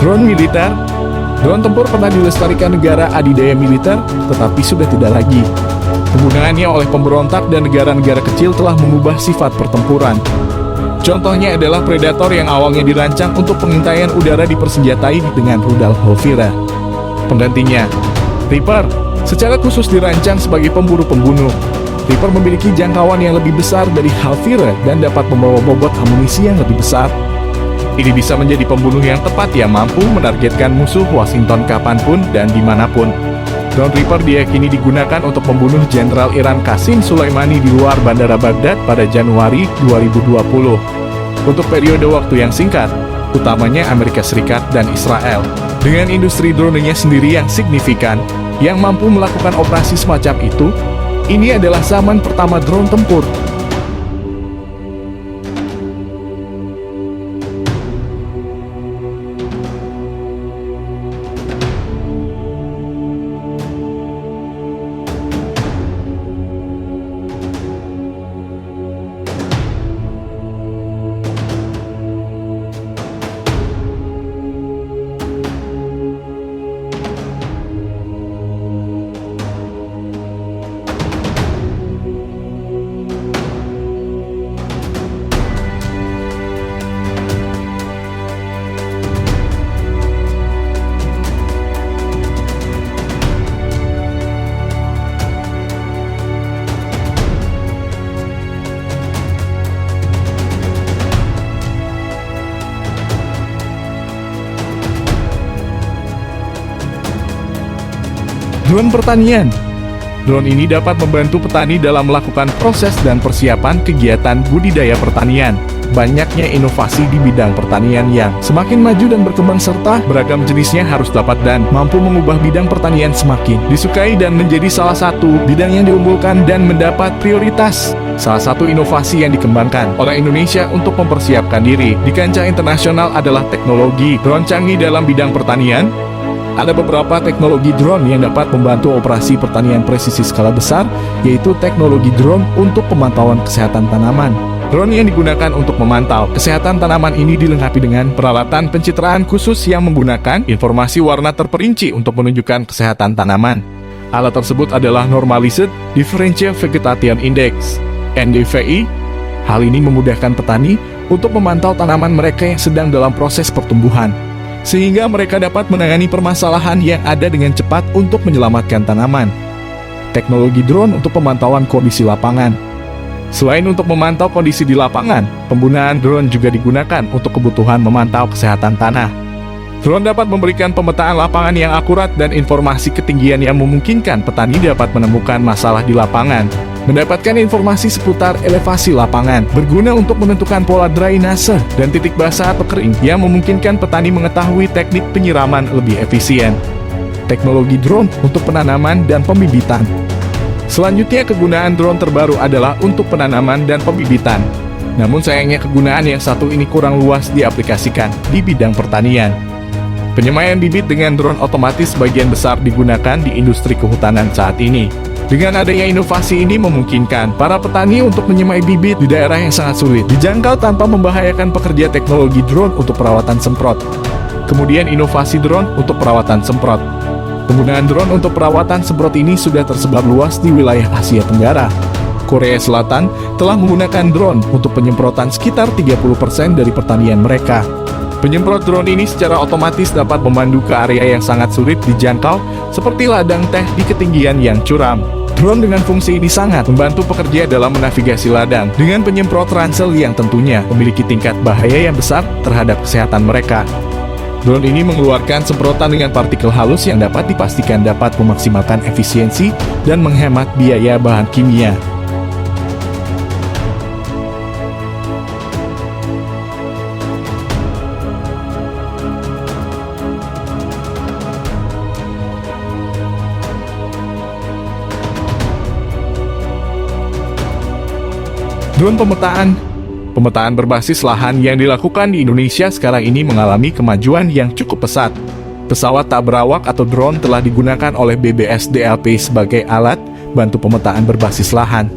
[SPEAKER 1] Drone militer. Drone tempur pernah dilestarikan negara adidaya militer, tetapi sudah tidak lagi. Penggunaannya oleh pemberontak dan negara-negara kecil telah mengubah sifat pertempuran. Contohnya adalah Predator yang awalnya dirancang untuk pengintaian udara dipersenjatai dengan rudal Hellfire. Penggantinya, Reaper, secara khusus dirancang sebagai pemburu-pembunuh. Reaper memiliki jangkauan yang lebih besar dari Hellfire dan dapat membawa bobot amunisi yang lebih besar. Ini bisa menjadi pembunuh yang tepat yang mampu menargetkan musuh Washington kapanpun dan dimanapun. Drone Reaper diyakini digunakan untuk membunuh Jenderal Iran Qasim Soleimani di luar Bandara Baghdad pada Januari 2020. untuk periode waktu yang singkat, utamanya Amerika Serikat dan Israel. Dengan industri dronenya sendiri yang signifikan, yang mampu melakukan operasi semacam itu, ini adalah zaman pertama drone tempur. Drone pertanian. Drone ini dapat membantu petani dalam melakukan proses dan persiapan kegiatan budidaya pertanian. Banyaknya inovasi di bidang pertanian yang semakin maju dan berkembang serta beragam jenisnya harus dapat dan mampu mengubah bidang pertanian semakin disukai dan menjadi salah satu bidang yang diunggulkan dan mendapat prioritas. Salah satu inovasi yang dikembangkan oleh Indonesia untuk mempersiapkan diri di kancah internasional adalah teknologi drone canggih dalam bidang pertanian. Ada beberapa teknologi drone yang dapat membantu operasi pertanian presisi skala besar, yaitu teknologi drone untuk pemantauan kesehatan tanaman. Drone yang digunakan untuk memantau kesehatan tanaman ini dilengkapi dengan peralatan pencitraan khusus yang menggunakan informasi warna terperinci untuk menunjukkan kesehatan tanaman. Alat tersebut adalah Normalized Differential Vegetation Index, NDVI. Hal ini memudahkan petani untuk memantau tanaman mereka yang sedang dalam proses pertumbuhan, sehingga mereka dapat menangani permasalahan yang ada dengan cepat untuk menyelamatkan tanaman. Teknologi drone untuk pemantauan kondisi lapangan. Selain untuk memantau kondisi di lapangan, penggunaan drone juga digunakan untuk kebutuhan memantau kesehatan tanah. Drone dapat memberikan pemetaan lapangan yang akurat dan informasi ketinggian yang memungkinkan petani dapat menemukan masalah di lapangan, mendapatkan informasi seputar elevasi lapangan, berguna untuk menentukan pola drainase dan titik basah atau kering yang memungkinkan petani mengetahui teknik penyiraman lebih efisien. Teknologi drone untuk penanaman dan pembibitan. Selanjutnya, kegunaan drone terbaru adalah untuk penanaman dan pembibitan. Namun sayangnya kegunaan yang satu ini kurang luas diaplikasikan di bidang pertanian. Penyemaian bibit dengan drone otomatis sebagian besar digunakan di industri kehutanan saat ini. Dengan adanya inovasi ini memungkinkan para petani untuk menyemai bibit di daerah yang sangat sulit dijangkau tanpa membahayakan pekerja teknologi drone untuk perawatan semprot. Kemudian inovasi drone untuk perawatan semprot. Penggunaan drone untuk perawatan semprot ini sudah tersebar luas di wilayah Asia Tenggara. Korea Selatan telah menggunakan drone untuk penyemprotan sekitar 30% dari pertanian mereka. Penyemprot drone ini secara otomatis dapat memandu ke area yang sangat sulit dijangkau, seperti ladang teh di ketinggian yang curam. Drone dengan fungsi ini sangat membantu pekerja dalam menavigasi ladang dengan penyemprot ransel yang tentunya memiliki tingkat bahaya yang besar terhadap kesehatan mereka. Drone ini mengeluarkan semprotan dengan partikel halus yang dapat dipastikan dapat memaksimalkan efisiensi dan menghemat biaya bahan kimia. Drone pemetaan. Pemetaan berbasis lahan yang dilakukan di Indonesia sekarang ini mengalami kemajuan yang cukup pesat. Pesawat tak berawak atau drone telah digunakan oleh BBSDLP sebagai alat bantu pemetaan berbasis lahan.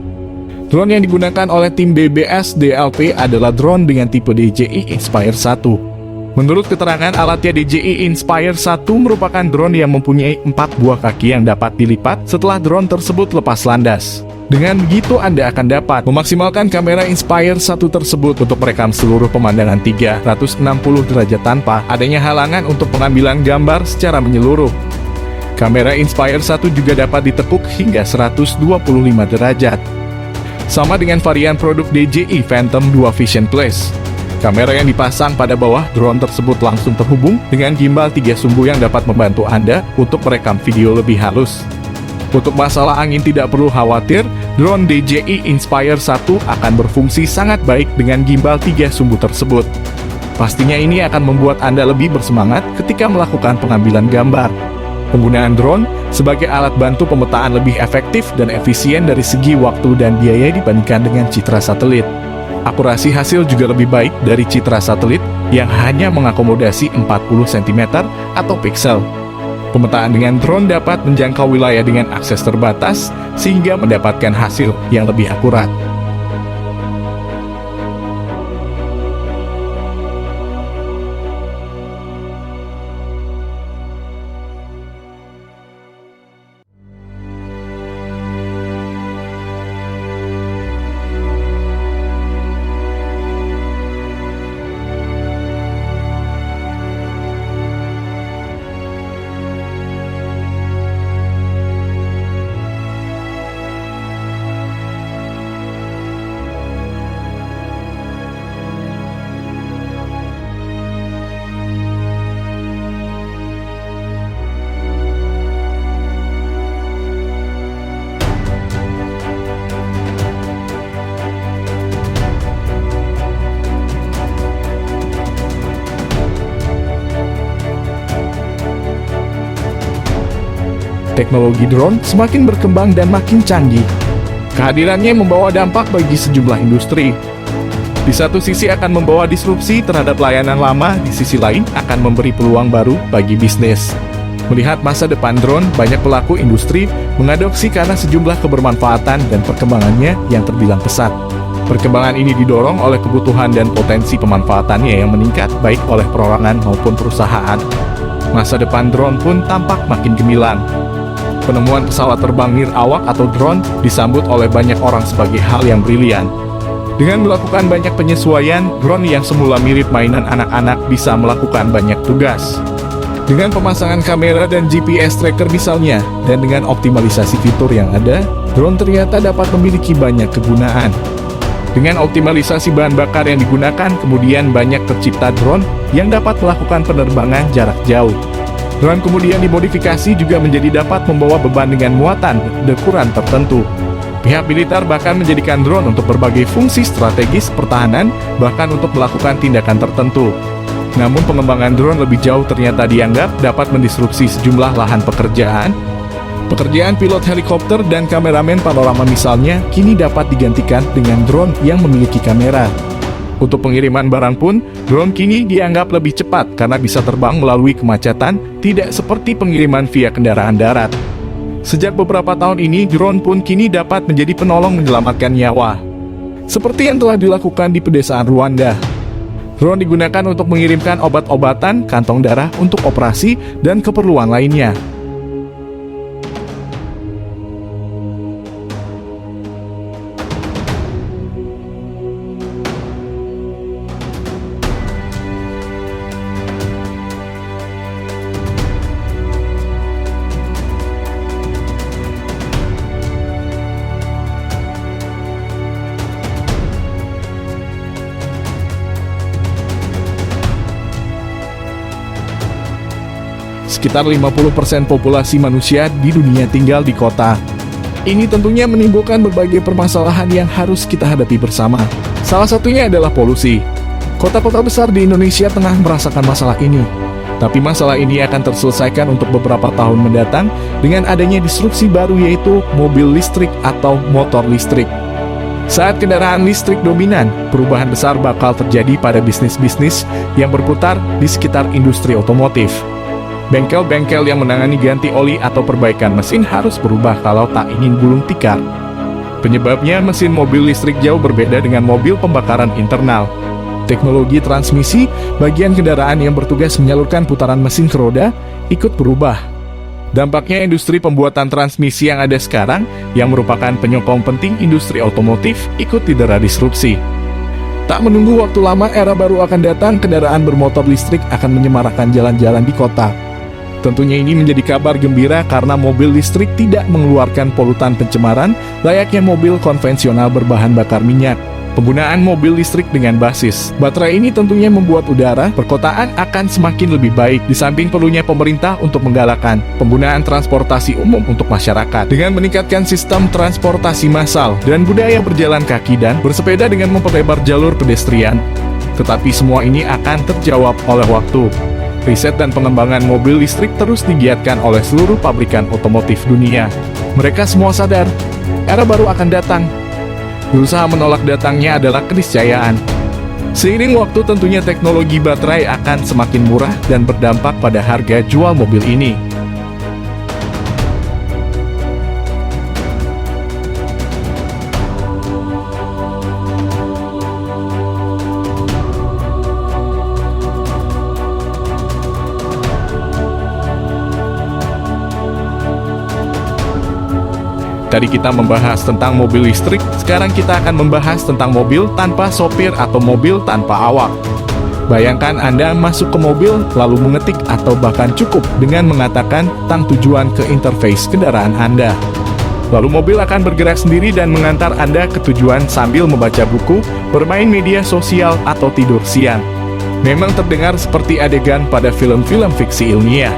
[SPEAKER 1] Drone yang digunakan oleh tim BBSDLP adalah drone dengan tipe DJI Inspire 1. Menurut keterangan alatnya, DJI Inspire 1 merupakan drone yang mempunyai 4 buah kaki yang dapat dilipat setelah drone tersebut lepas landas. Dengan begitu, Anda akan dapat memaksimalkan kamera Inspire 1 tersebut untuk merekam seluruh pemandangan 360 derajat tanpa adanya halangan untuk pengambilan gambar secara menyeluruh. Kamera Inspire 1 juga dapat ditekuk hingga 125 derajat. Sama dengan varian produk DJI Phantom 2 Vision Plus. Kamera yang dipasang pada bawah drone tersebut langsung terhubung dengan gimbal 3 sumbu yang dapat membantu Anda untuk merekam video lebih halus. Untuk masalah angin tidak perlu khawatir, drone DJI Inspire 1 akan berfungsi sangat baik dengan gimbal 3 sumbu tersebut. Pastinya ini akan membuat Anda lebih bersemangat ketika melakukan pengambilan gambar. Penggunaan drone sebagai alat bantu pemetaan lebih efektif dan efisien dari segi waktu dan biaya dibandingkan dengan citra satelit. Akurasi hasil juga lebih baik dari citra satelit yang hanya mengakomodasi 40 cm atau piksel. Pemetaan dengan drone dapat menjangkau wilayah dengan akses terbatas sehingga mendapatkan hasil yang lebih akurat. Teknologi drone semakin berkembang dan makin canggih. Kehadirannya membawa dampak bagi sejumlah industri. Di satu sisi akan membawa disrupsi terhadap layanan lama, di sisi lain akan memberi peluang baru bagi bisnis. Melihat masa depan drone, banyak pelaku industri mengadopsi karena sejumlah kebermanfaatan dan perkembangannya yang terbilang pesat. Perkembangan ini didorong oleh kebutuhan dan potensi pemanfaatannya yang meningkat baik oleh perorangan maupun perusahaan. Masa depan drone pun tampak makin gemilang. Penemuan pesawat terbang nirawak atau drone disambut oleh banyak orang sebagai hal yang brilian. Dengan melakukan banyak penyesuaian, drone yang semula mirip mainan anak-anak bisa melakukan banyak tugas. Dengan pemasangan kamera dan GPS tracker misalnya, dan dengan optimalisasi fitur yang ada, drone ternyata dapat memiliki banyak kegunaan. Dengan optimalisasi bahan bakar yang digunakan, kemudian banyak tercipta drone yang dapat melakukan penerbangan jarak jauh. Drone kemudian dimodifikasi juga menjadi dapat membawa beban dengan muatan dan ukuran tertentu. Pihak militer bahkan menjadikan drone untuk berbagai fungsi strategis pertahanan, bahkan untuk melakukan tindakan tertentu. Namun pengembangan drone lebih jauh ternyata dianggap dapat mendisrupsi sejumlah lahan pekerjaan. Pekerjaan pilot helikopter dan kameramen panorama misalnya kini dapat digantikan dengan drone yang memiliki kamera. Untuk pengiriman barang pun, drone kini dianggap lebih cepat karena bisa terbang melalui kemacetan, tidak seperti pengiriman via kendaraan darat. Sejak beberapa tahun ini, drone pun kini dapat menjadi penolong menyelamatkan nyawa. Seperti yang telah dilakukan di pedesaan Rwanda. Drone digunakan untuk mengirimkan obat-obatan, kantong darah untuk operasi, dan keperluan lainnya. Sekitar 50% populasi manusia di dunia tinggal di kota. Ini tentunya menimbulkan berbagai permasalahan yang harus kita hadapi bersama. Salah satunya adalah polusi. Kota-kota besar di Indonesia tengah merasakan masalah ini. Tapi masalah ini akan terselesaikan untuk beberapa tahun mendatang dengan adanya disrupsi baru yaitu mobil listrik atau motor listrik. Saat kendaraan listrik dominan, perubahan besar bakal terjadi pada bisnis-bisnis yang berputar di sekitar industri otomotif. Bengkel-bengkel yang menangani ganti oli atau perbaikan mesin harus berubah kalau tak ingin gulung tikar. Penyebabnya mesin mobil listrik jauh berbeda dengan mobil pembakaran internal. Teknologi transmisi, bagian kendaraan yang bertugas menyalurkan putaran mesin ke roda, ikut berubah. Dampaknya industri pembuatan transmisi yang ada sekarang, yang merupakan penyokong penting industri otomotif, ikut didera disrupsi. Tak menunggu waktu lama, era baru akan datang, kendaraan bermotor listrik akan menyemarakan jalan-jalan di kota. Tentunya ini menjadi kabar gembira karena mobil listrik tidak mengeluarkan polutan pencemaran layaknya mobil konvensional berbahan bakar minyak. Penggunaan mobil listrik dengan basis baterai ini tentunya membuat udara perkotaan akan semakin lebih baik, di samping perlunya pemerintah untuk menggalakkan penggunaan transportasi umum untuk masyarakat dengan meningkatkan sistem transportasi massal dan budaya berjalan kaki dan bersepeda dengan memperlebar jalur pedestrian. Tetapi semua ini akan terjawab oleh waktu. Riset dan pengembangan mobil listrik terus digiatkan oleh seluruh pabrikan otomotif dunia. Mereka semua sadar, era baru akan datang. Berusaha menolak datangnya adalah keniscayaan. Seiring waktu tentunya teknologi baterai akan semakin murah dan berdampak pada harga jual mobil ini. Tadi kita membahas tentang mobil listrik, sekarang kita akan membahas tentang mobil tanpa sopir atau mobil tanpa awak. Bayangkan Anda masuk ke mobil, lalu mengetik atau bahkan cukup dengan mengatakan tentang tujuan ke interface kendaraan Anda. Lalu mobil akan bergerak sendiri dan mengantar Anda ke tujuan sambil membaca buku, bermain media sosial, atau tidur siang. Memang terdengar seperti adegan pada film-film fiksi ilmiah.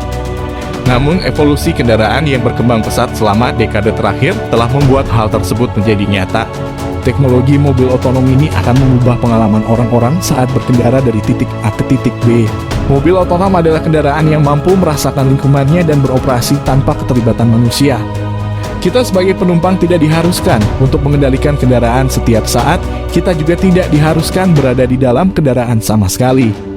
[SPEAKER 1] Namun, evolusi kendaraan yang berkembang pesat selama dekade terakhir telah membuat hal tersebut menjadi nyata. Teknologi mobil otonom ini akan mengubah pengalaman orang-orang saat berkendara dari titik A ke titik B. Mobil otonom adalah kendaraan yang mampu merasakan lingkungannya dan beroperasi tanpa keterlibatan manusia. Kita sebagai penumpang tidak diharuskan untuk mengendalikan kendaraan setiap saat, kita juga tidak diharuskan berada di dalam kendaraan sama sekali.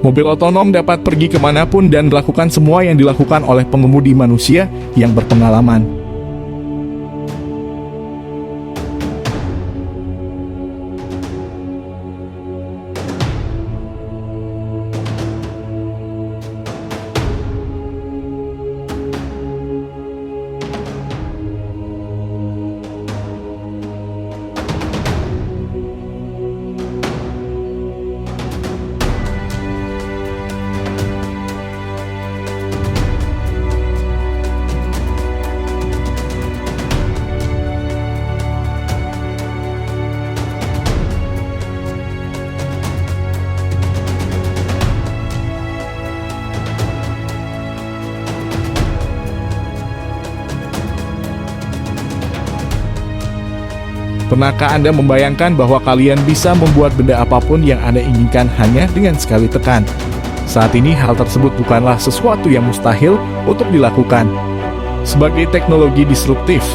[SPEAKER 1] Mobil otonom dapat pergi kemanapun dan melakukan semua yang dilakukan oleh pengemudi manusia yang berpengalaman. Pernahkah Anda membayangkan bahwa kalian bisa membuat benda apapun yang Anda inginkan hanya dengan sekali tekan? Saat ini hal tersebut bukanlah sesuatu yang mustahil untuk dilakukan. Sebagai teknologi disruptif,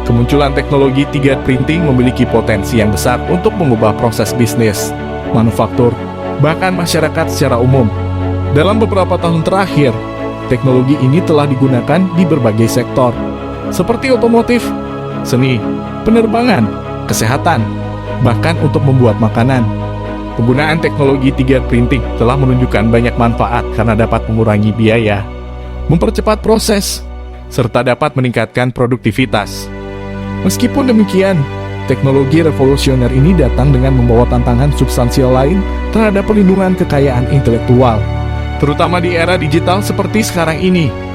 [SPEAKER 1] kemunculan teknologi 3D printing memiliki potensi yang besar untuk mengubah proses bisnis, manufaktur, bahkan masyarakat secara umum. Dalam beberapa tahun terakhir, teknologi ini telah digunakan di berbagai sektor, seperti otomotif, seni, penerbangan, kesehatan, bahkan untuk membuat makanan. Penggunaan teknologi 3D printing telah menunjukkan banyak manfaat karena dapat mengurangi biaya, mempercepat proses, serta dapat meningkatkan produktivitas. Meskipun demikian, teknologi revolusioner ini datang dengan membawa tantangan substansial lain terhadap perlindungan kekayaan intelektual, terutama di era digital seperti sekarang ini.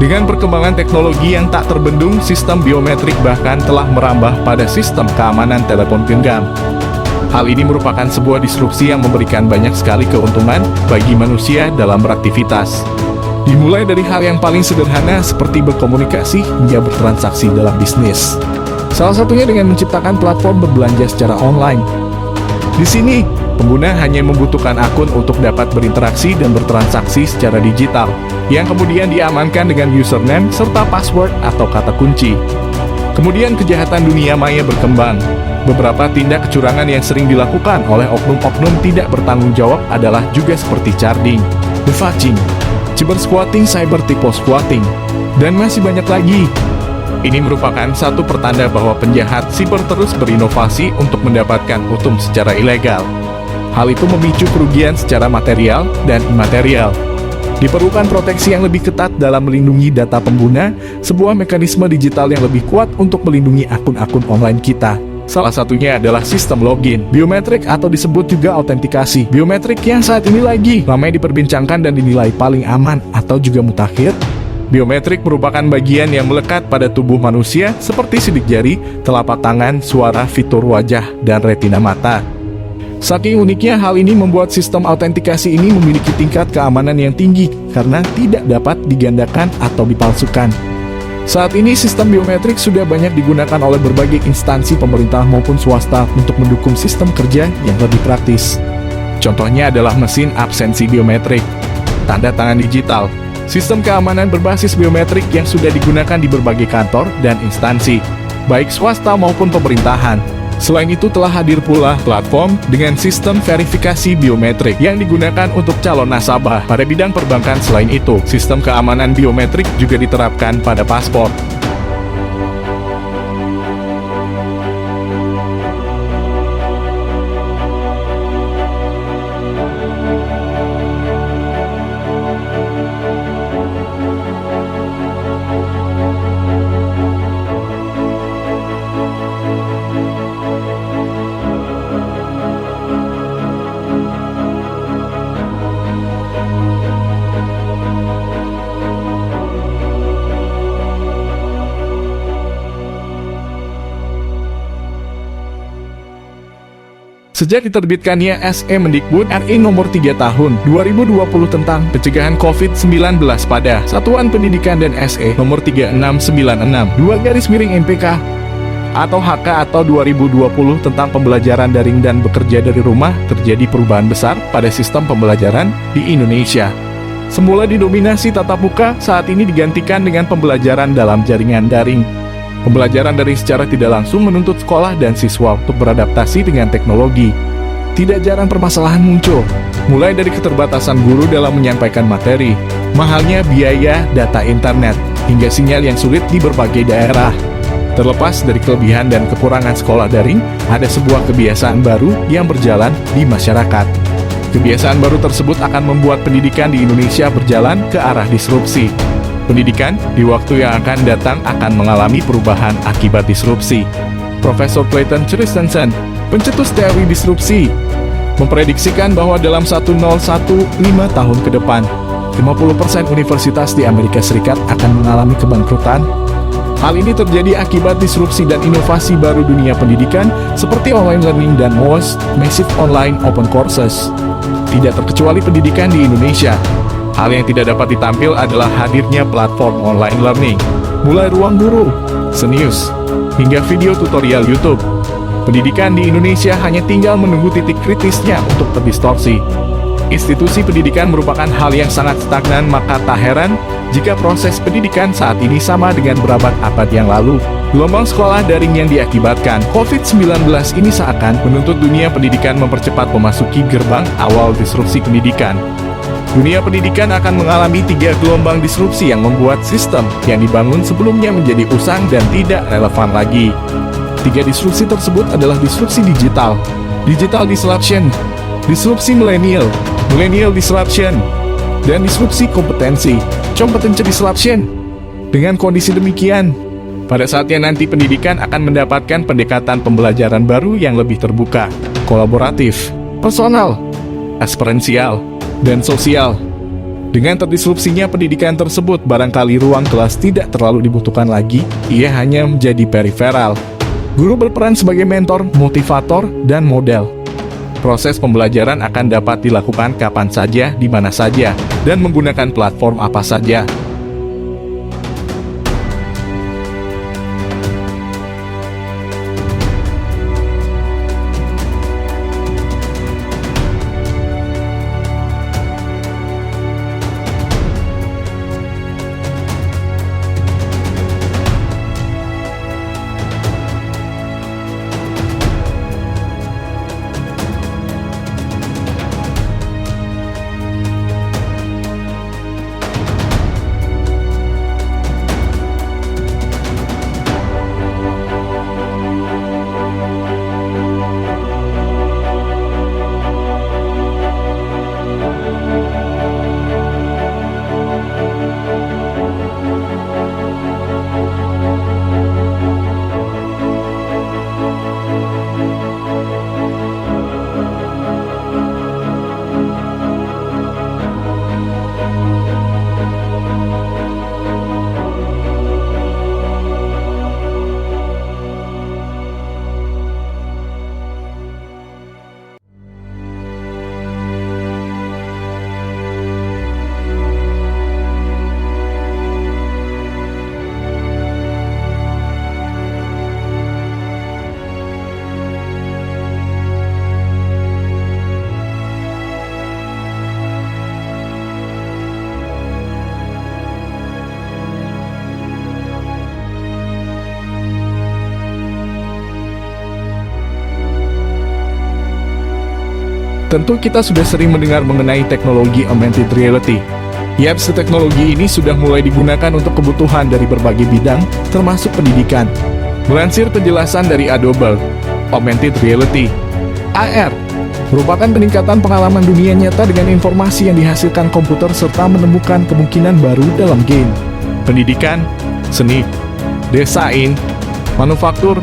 [SPEAKER 1] Dengan perkembangan teknologi yang tak terbendung, sistem biometrik bahkan telah merambah pada sistem keamanan telepon genggam. Hal ini merupakan sebuah disrupsi yang memberikan banyak sekali keuntungan bagi manusia dalam beraktivitas. Dimulai dari hal yang paling sederhana seperti berkomunikasi hingga bertransaksi dalam bisnis. Salah satunya dengan menciptakan platform berbelanja secara online. Di sini, Pengguna hanya membutuhkan akun untuk dapat berinteraksi dan bertransaksi secara digital, yang kemudian diamankan dengan username serta password atau kata kunci. Kemudian kejahatan dunia maya berkembang. Beberapa tindak kecurangan yang sering dilakukan oleh oknum-oknum tidak bertanggung jawab adalah juga seperti carding, defacing, cyber squatting, cyber typo squatting, dan masih banyak lagi. Ini merupakan satu pertanda bahwa penjahat siber terus berinovasi untuk mendapatkan untung secara ilegal. Hal itu memicu kerugian secara material dan imaterial. Diperlukan proteksi yang lebih ketat dalam melindungi data pengguna, sebuah mekanisme digital yang lebih kuat untuk melindungi akun-akun online kita. Salah satunya adalah sistem login, biometrik atau disebut juga autentikasi. Biometrik yang saat ini lagi ramai diperbincangkan dan dinilai paling aman atau juga mutakhir. Biometrik merupakan bagian yang melekat pada tubuh manusia seperti sidik jari, telapak tangan, suara, fitur wajah, dan retina mata. Saking uniknya hal ini membuat sistem autentikasi ini memiliki tingkat keamanan yang tinggi karena tidak dapat digandakan atau dipalsukan. Saat ini sistem biometrik sudah banyak digunakan oleh berbagai instansi pemerintah maupun swasta untuk mendukung sistem kerja yang lebih praktis. Contohnya adalah mesin absensi biometrik, tanda tangan digital, sistem keamanan berbasis biometrik yang sudah digunakan di berbagai kantor dan instansi, baik swasta maupun pemerintahan. Selain itu telah hadir pula platform dengan sistem verifikasi biometrik yang digunakan untuk calon nasabah pada bidang perbankan. Selain itu, sistem keamanan biometrik juga diterapkan pada paspor. Sejak diterbitkannya SE Mendikbud RI nomor 3 tahun 2020 tentang pencegahan COVID-19 pada Satuan Pendidikan dan SE nomor 36962/MPK atau HK atau 2020 tentang pembelajaran daring dan bekerja dari rumah, terjadi perubahan besar pada sistem pembelajaran di Indonesia. Semula didominasi tatap muka, saat ini digantikan dengan pembelajaran dalam jaringan daring. Pembelajaran daring secara tidak langsung menuntut sekolah dan siswa untuk beradaptasi dengan teknologi. Tidak jarang permasalahan muncul, mulai dari keterbatasan guru dalam menyampaikan materi, mahalnya biaya data internet, hingga sinyal yang sulit di berbagai daerah. Terlepas dari kelebihan dan kekurangan sekolah daring, ada sebuah kebiasaan baru yang berjalan di masyarakat. Kebiasaan baru tersebut akan membuat pendidikan di Indonesia berjalan ke arah disrupsi. Pendidikan di waktu yang akan datang akan mengalami perubahan akibat disrupsi. Profesor Clayton Christensen, pencetus teori disrupsi, memprediksikan bahwa dalam 1015 tahun ke depan, 50% universitas di Amerika Serikat akan mengalami kebangkrutan. Hal ini terjadi akibat disrupsi dan inovasi baru dunia pendidikan seperti online learning dan massive online open courses. Tidak terkecuali pendidikan di Indonesia. Hal yang tidak dapat ditampil adalah hadirnya platform online learning, mulai ruang guru, Zenius, hingga video tutorial YouTube. Pendidikan di Indonesia hanya tinggal menunggu titik kritisnya untuk terdistorsi. Institusi pendidikan merupakan hal yang sangat stagnan, maka tak heran jika proses pendidikan saat ini sama dengan berabad-abad yang lalu. Gelombang sekolah daring yang diakibatkan COVID-19 ini seakan menuntut dunia pendidikan mempercepat memasuki gerbang awal disrupsi pendidikan. Dunia pendidikan akan mengalami 3 gelombang disrupsi yang membuat sistem yang dibangun sebelumnya menjadi usang dan tidak relevan lagi. 3 disrupsi tersebut adalah disrupsi digital, digital disruption, disrupsi millennial, millennial disruption, dan disrupsi kompetensi, competency disruption. Dengan kondisi demikian, pada saatnya nanti pendidikan akan mendapatkan pendekatan pembelajaran baru yang lebih terbuka, kolaboratif, personal, eksperensial, dan sosial. Dengan terdisrupsinya pendidikan tersebut, barangkali ruang kelas tidak terlalu dibutuhkan lagi, ia hanya menjadi periferal. Guru berperan sebagai mentor, motivator, dan model. Proses pembelajaran akan dapat dilakukan kapan saja, di mana saja, dan menggunakan platform apa saja. Tentu kita sudah sering mendengar mengenai teknologi augmented reality. Yaps, teknologi ini sudah mulai digunakan untuk kebutuhan dari berbagai bidang, termasuk pendidikan. Melansir penjelasan dari Adobe, augmented reality (AR) merupakan peningkatan pengalaman dunia nyata dengan informasi yang dihasilkan komputer serta menemukan kemungkinan baru dalam game, pendidikan, seni, desain, manufaktur,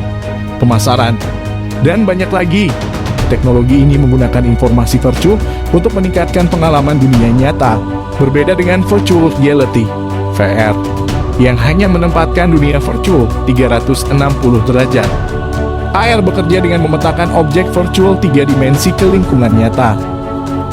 [SPEAKER 1] pemasaran, dan banyak lagi. Teknologi ini menggunakan informasi virtual untuk meningkatkan pengalaman dunia nyata, berbeda dengan virtual reality (VR) yang hanya menempatkan dunia virtual 360 derajat. AR bekerja dengan memetakan objek virtual 3 dimensi ke lingkungan nyata.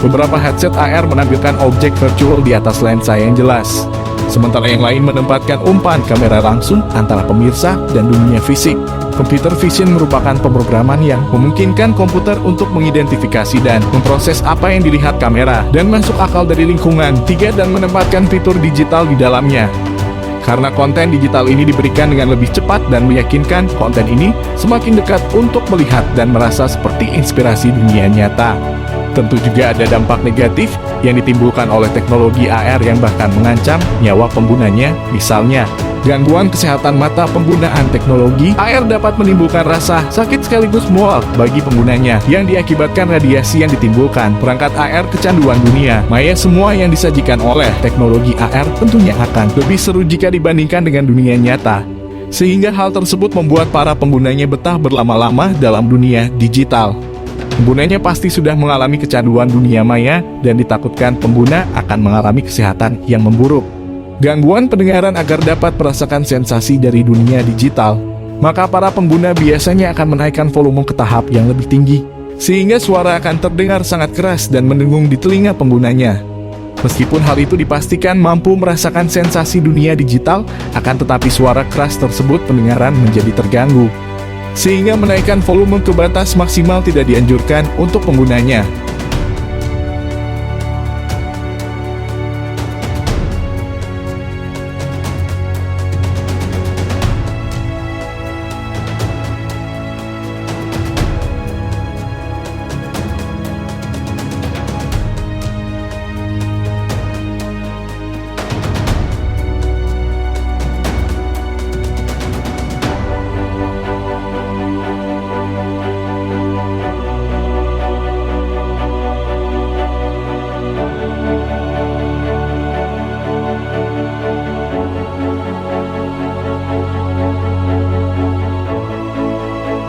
[SPEAKER 1] Beberapa headset AR menampilkan objek virtual di atas lensa yang jelas, sementara yang lain menempatkan umpan kamera langsung antara pemirsa dan dunia fisik. Computer vision merupakan pemrograman yang memungkinkan komputer untuk mengidentifikasi dan memproses apa yang dilihat kamera dan masuk akal dari lingkungan 3 dan menempatkan fitur digital di dalamnya. Karena konten digital ini diberikan dengan lebih cepat dan meyakinkan, konten ini semakin dekat untuk melihat dan merasa seperti inspirasi dunia nyata. Tentu juga ada dampak negatif yang ditimbulkan oleh teknologi AR yang bahkan mengancam nyawa penggunanya. Misalnya, gangguan kesehatan mata. Penggunaan teknologi AR dapat menimbulkan rasa sakit sekaligus mual bagi penggunanya yang diakibatkan radiasi yang ditimbulkan. Perangkat AR kecanduan dunia maya. Semua yang disajikan oleh teknologi AR tentunya akan lebih seru jika dibandingkan dengan dunia nyata. Sehingga hal tersebut membuat para penggunanya betah berlama-lama dalam dunia digital. Penggunanya pasti sudah mengalami kecanduan dunia maya dan ditakutkan pengguna akan mengalami kesehatan yang memburuk. Gangguan pendengaran. Agar dapat merasakan sensasi dari dunia digital, maka para pengguna biasanya akan menaikkan volume ke tahap yang lebih tinggi, sehingga suara akan terdengar sangat keras dan mendengung di telinga penggunanya. Meskipun hal itu dipastikan mampu merasakan sensasi dunia digital, akan tetapi suara keras tersebut pendengaran menjadi terganggu, sehingga menaikkan volume ke batas maksimal tidak dianjurkan untuk penggunanya.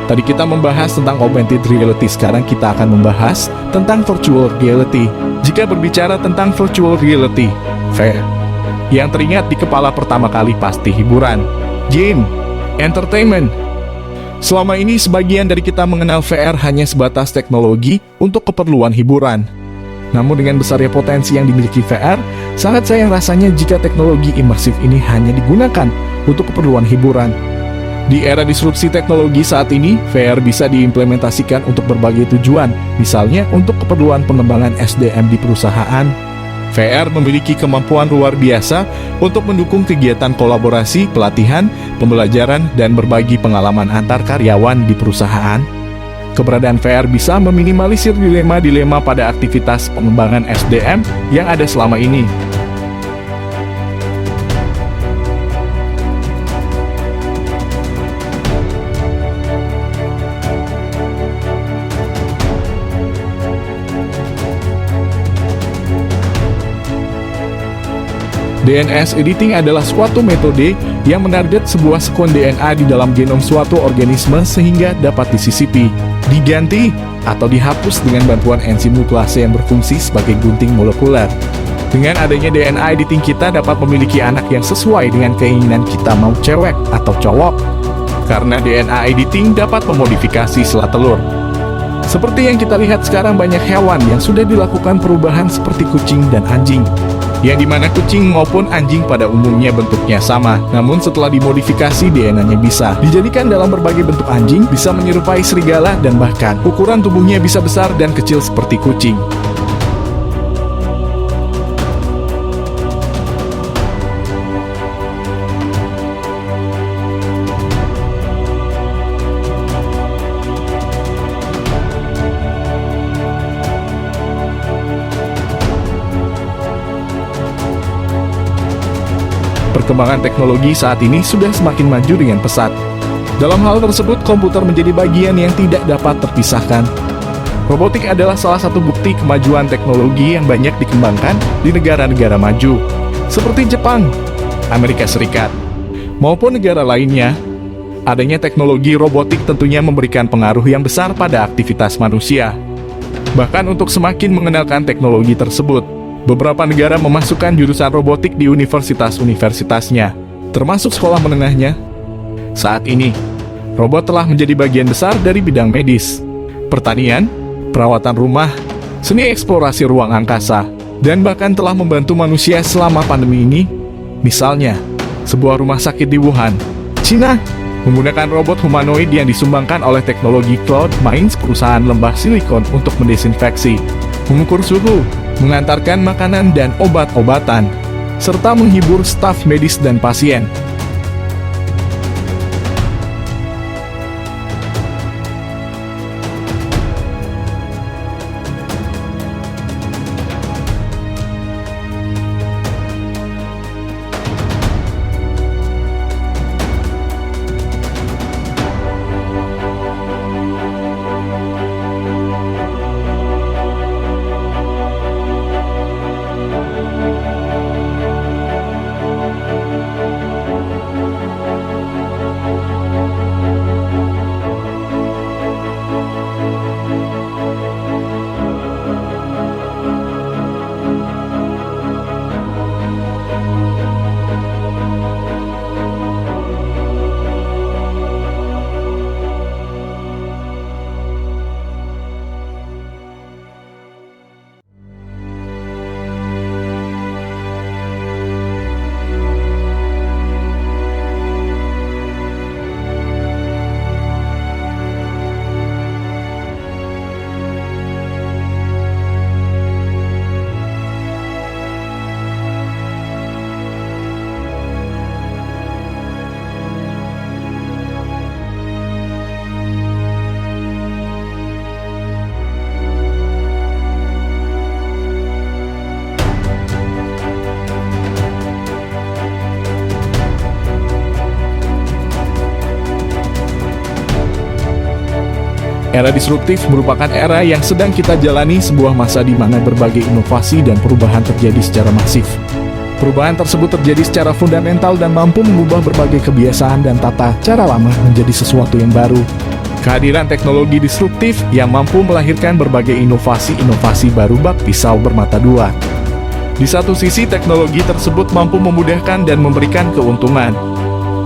[SPEAKER 1] Tadi kita membahas tentang augmented reality, sekarang kita akan membahas tentang virtual reality. Jika berbicara tentang virtual reality, VR, yang teringat di kepala pertama kali pasti hiburan, game, entertainment. Selama ini sebagian dari kita mengenal VR hanya sebatas teknologi untuk keperluan hiburan. Namun dengan besarnya potensi yang dimiliki VR, sangat sayang rasanya jika teknologi imersif ini hanya digunakan untuk keperluan hiburan. Di era disrupsi teknologi saat ini, VR bisa diimplementasikan untuk berbagai tujuan, misalnya untuk keperluan pengembangan SDM di perusahaan. VR memiliki kemampuan luar biasa untuk mendukung kegiatan kolaborasi, pelatihan, pembelajaran, dan berbagi pengalaman antar karyawan di perusahaan. Keberadaan VR bisa meminimalisir dilema-dilema pada aktivitas pengembangan SDM yang ada selama ini. DNS editing adalah suatu metode yang menarget sebuah sekuen DNA di dalam genom suatu organisme sehingga dapat disisipi, diganti, atau dihapus dengan bantuan enzim nuklease yang berfungsi sebagai gunting molekuler. Dengan adanya DNA editing, kita dapat memiliki anak yang sesuai dengan keinginan kita, mau cewek atau cowok. Karena DNA editing dapat memodifikasi sel telur. Seperti yang kita lihat sekarang, banyak hewan yang sudah dilakukan perubahan seperti kucing dan anjing, yang dimana kucing maupun anjing pada umumnya bentuknya sama, namun setelah dimodifikasi DNA-nya bisa dijadikan dalam berbagai bentuk. Anjing bisa menyerupai serigala dan bahkan ukuran tubuhnya bisa besar dan kecil seperti kucing. perkembangan teknologi saat ini sudah semakin maju dengan pesat. Dalam hal tersebut, komputer menjadi bagian yang tidak dapat terpisahkan. Robotik adalah salah satu bukti kemajuan teknologi yang banyak dikembangkan di negara-negara maju, seperti Jepang, Amerika Serikat, maupun negara lainnya. Adanya teknologi robotik tentunya memberikan pengaruh yang besar pada aktivitas manusia. Bahkan untuk semakin mengenalkan teknologi tersebut, beberapa negara memasukkan jurusan robotik di universitas-universitasnya, termasuk sekolah menengahnya. Saat ini, robot telah menjadi bagian besar dari bidang medis, pertanian, perawatan rumah, seni eksplorasi ruang angkasa, dan bahkan telah membantu manusia selama pandemi ini. Misalnya, sebuah rumah sakit di Wuhan, Cina, menggunakan robot humanoid yang disumbangkan oleh teknologi Cloud-Minds, perusahaan lembah silikon untuk mendesinfeksi, mengukur suhu, mengantarkan makanan dan obat-obatan, serta menghibur staf medis dan pasien. Era disruptif merupakan era yang sedang kita jalani, sebuah masa di mana berbagai inovasi dan perubahan terjadi secara masif. Perubahan tersebut terjadi secara fundamental dan mampu mengubah berbagai kebiasaan dan tata cara lama menjadi sesuatu yang baru. Kehadiran teknologi disruptif yang mampu melahirkan berbagai inovasi-inovasi baru bak pisau bermata dua. Di satu sisi, teknologi tersebut mampu memudahkan dan memberikan keuntungan.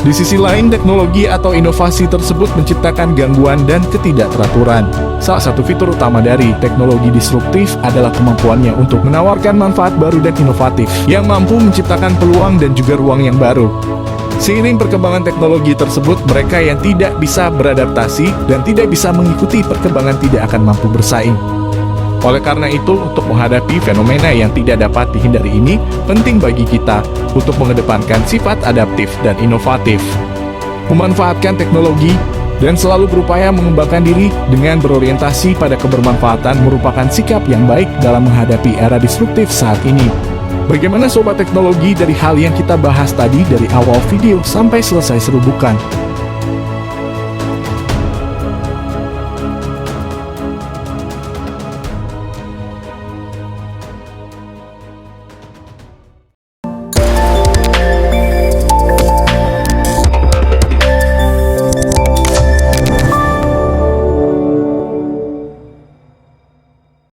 [SPEAKER 1] Di sisi lain, teknologi atau inovasi tersebut menciptakan gangguan dan ketidakteraturan. Salah satu fitur utama dari teknologi disruptif adalah kemampuannya untuk menawarkan manfaat baru dan inovatif, yang mampu menciptakan peluang dan juga ruang yang baru. Seiring perkembangan teknologi tersebut, mereka yang tidak bisa beradaptasi dan tidak bisa mengikuti perkembangan tidak akan mampu bersaing. Oleh karena itu, untuk menghadapi fenomena yang tidak dapat dihindari ini, penting bagi kita untuk mengedepankan sifat adaptif dan inovatif, memanfaatkan teknologi, dan selalu berupaya mengembangkan diri dengan berorientasi pada kebermanfaatan merupakan sikap yang baik dalam menghadapi era disruptif saat ini. Bagaimana sobat teknologi dari hal yang kita bahas tadi dari awal video sampai selesai, seru bukan?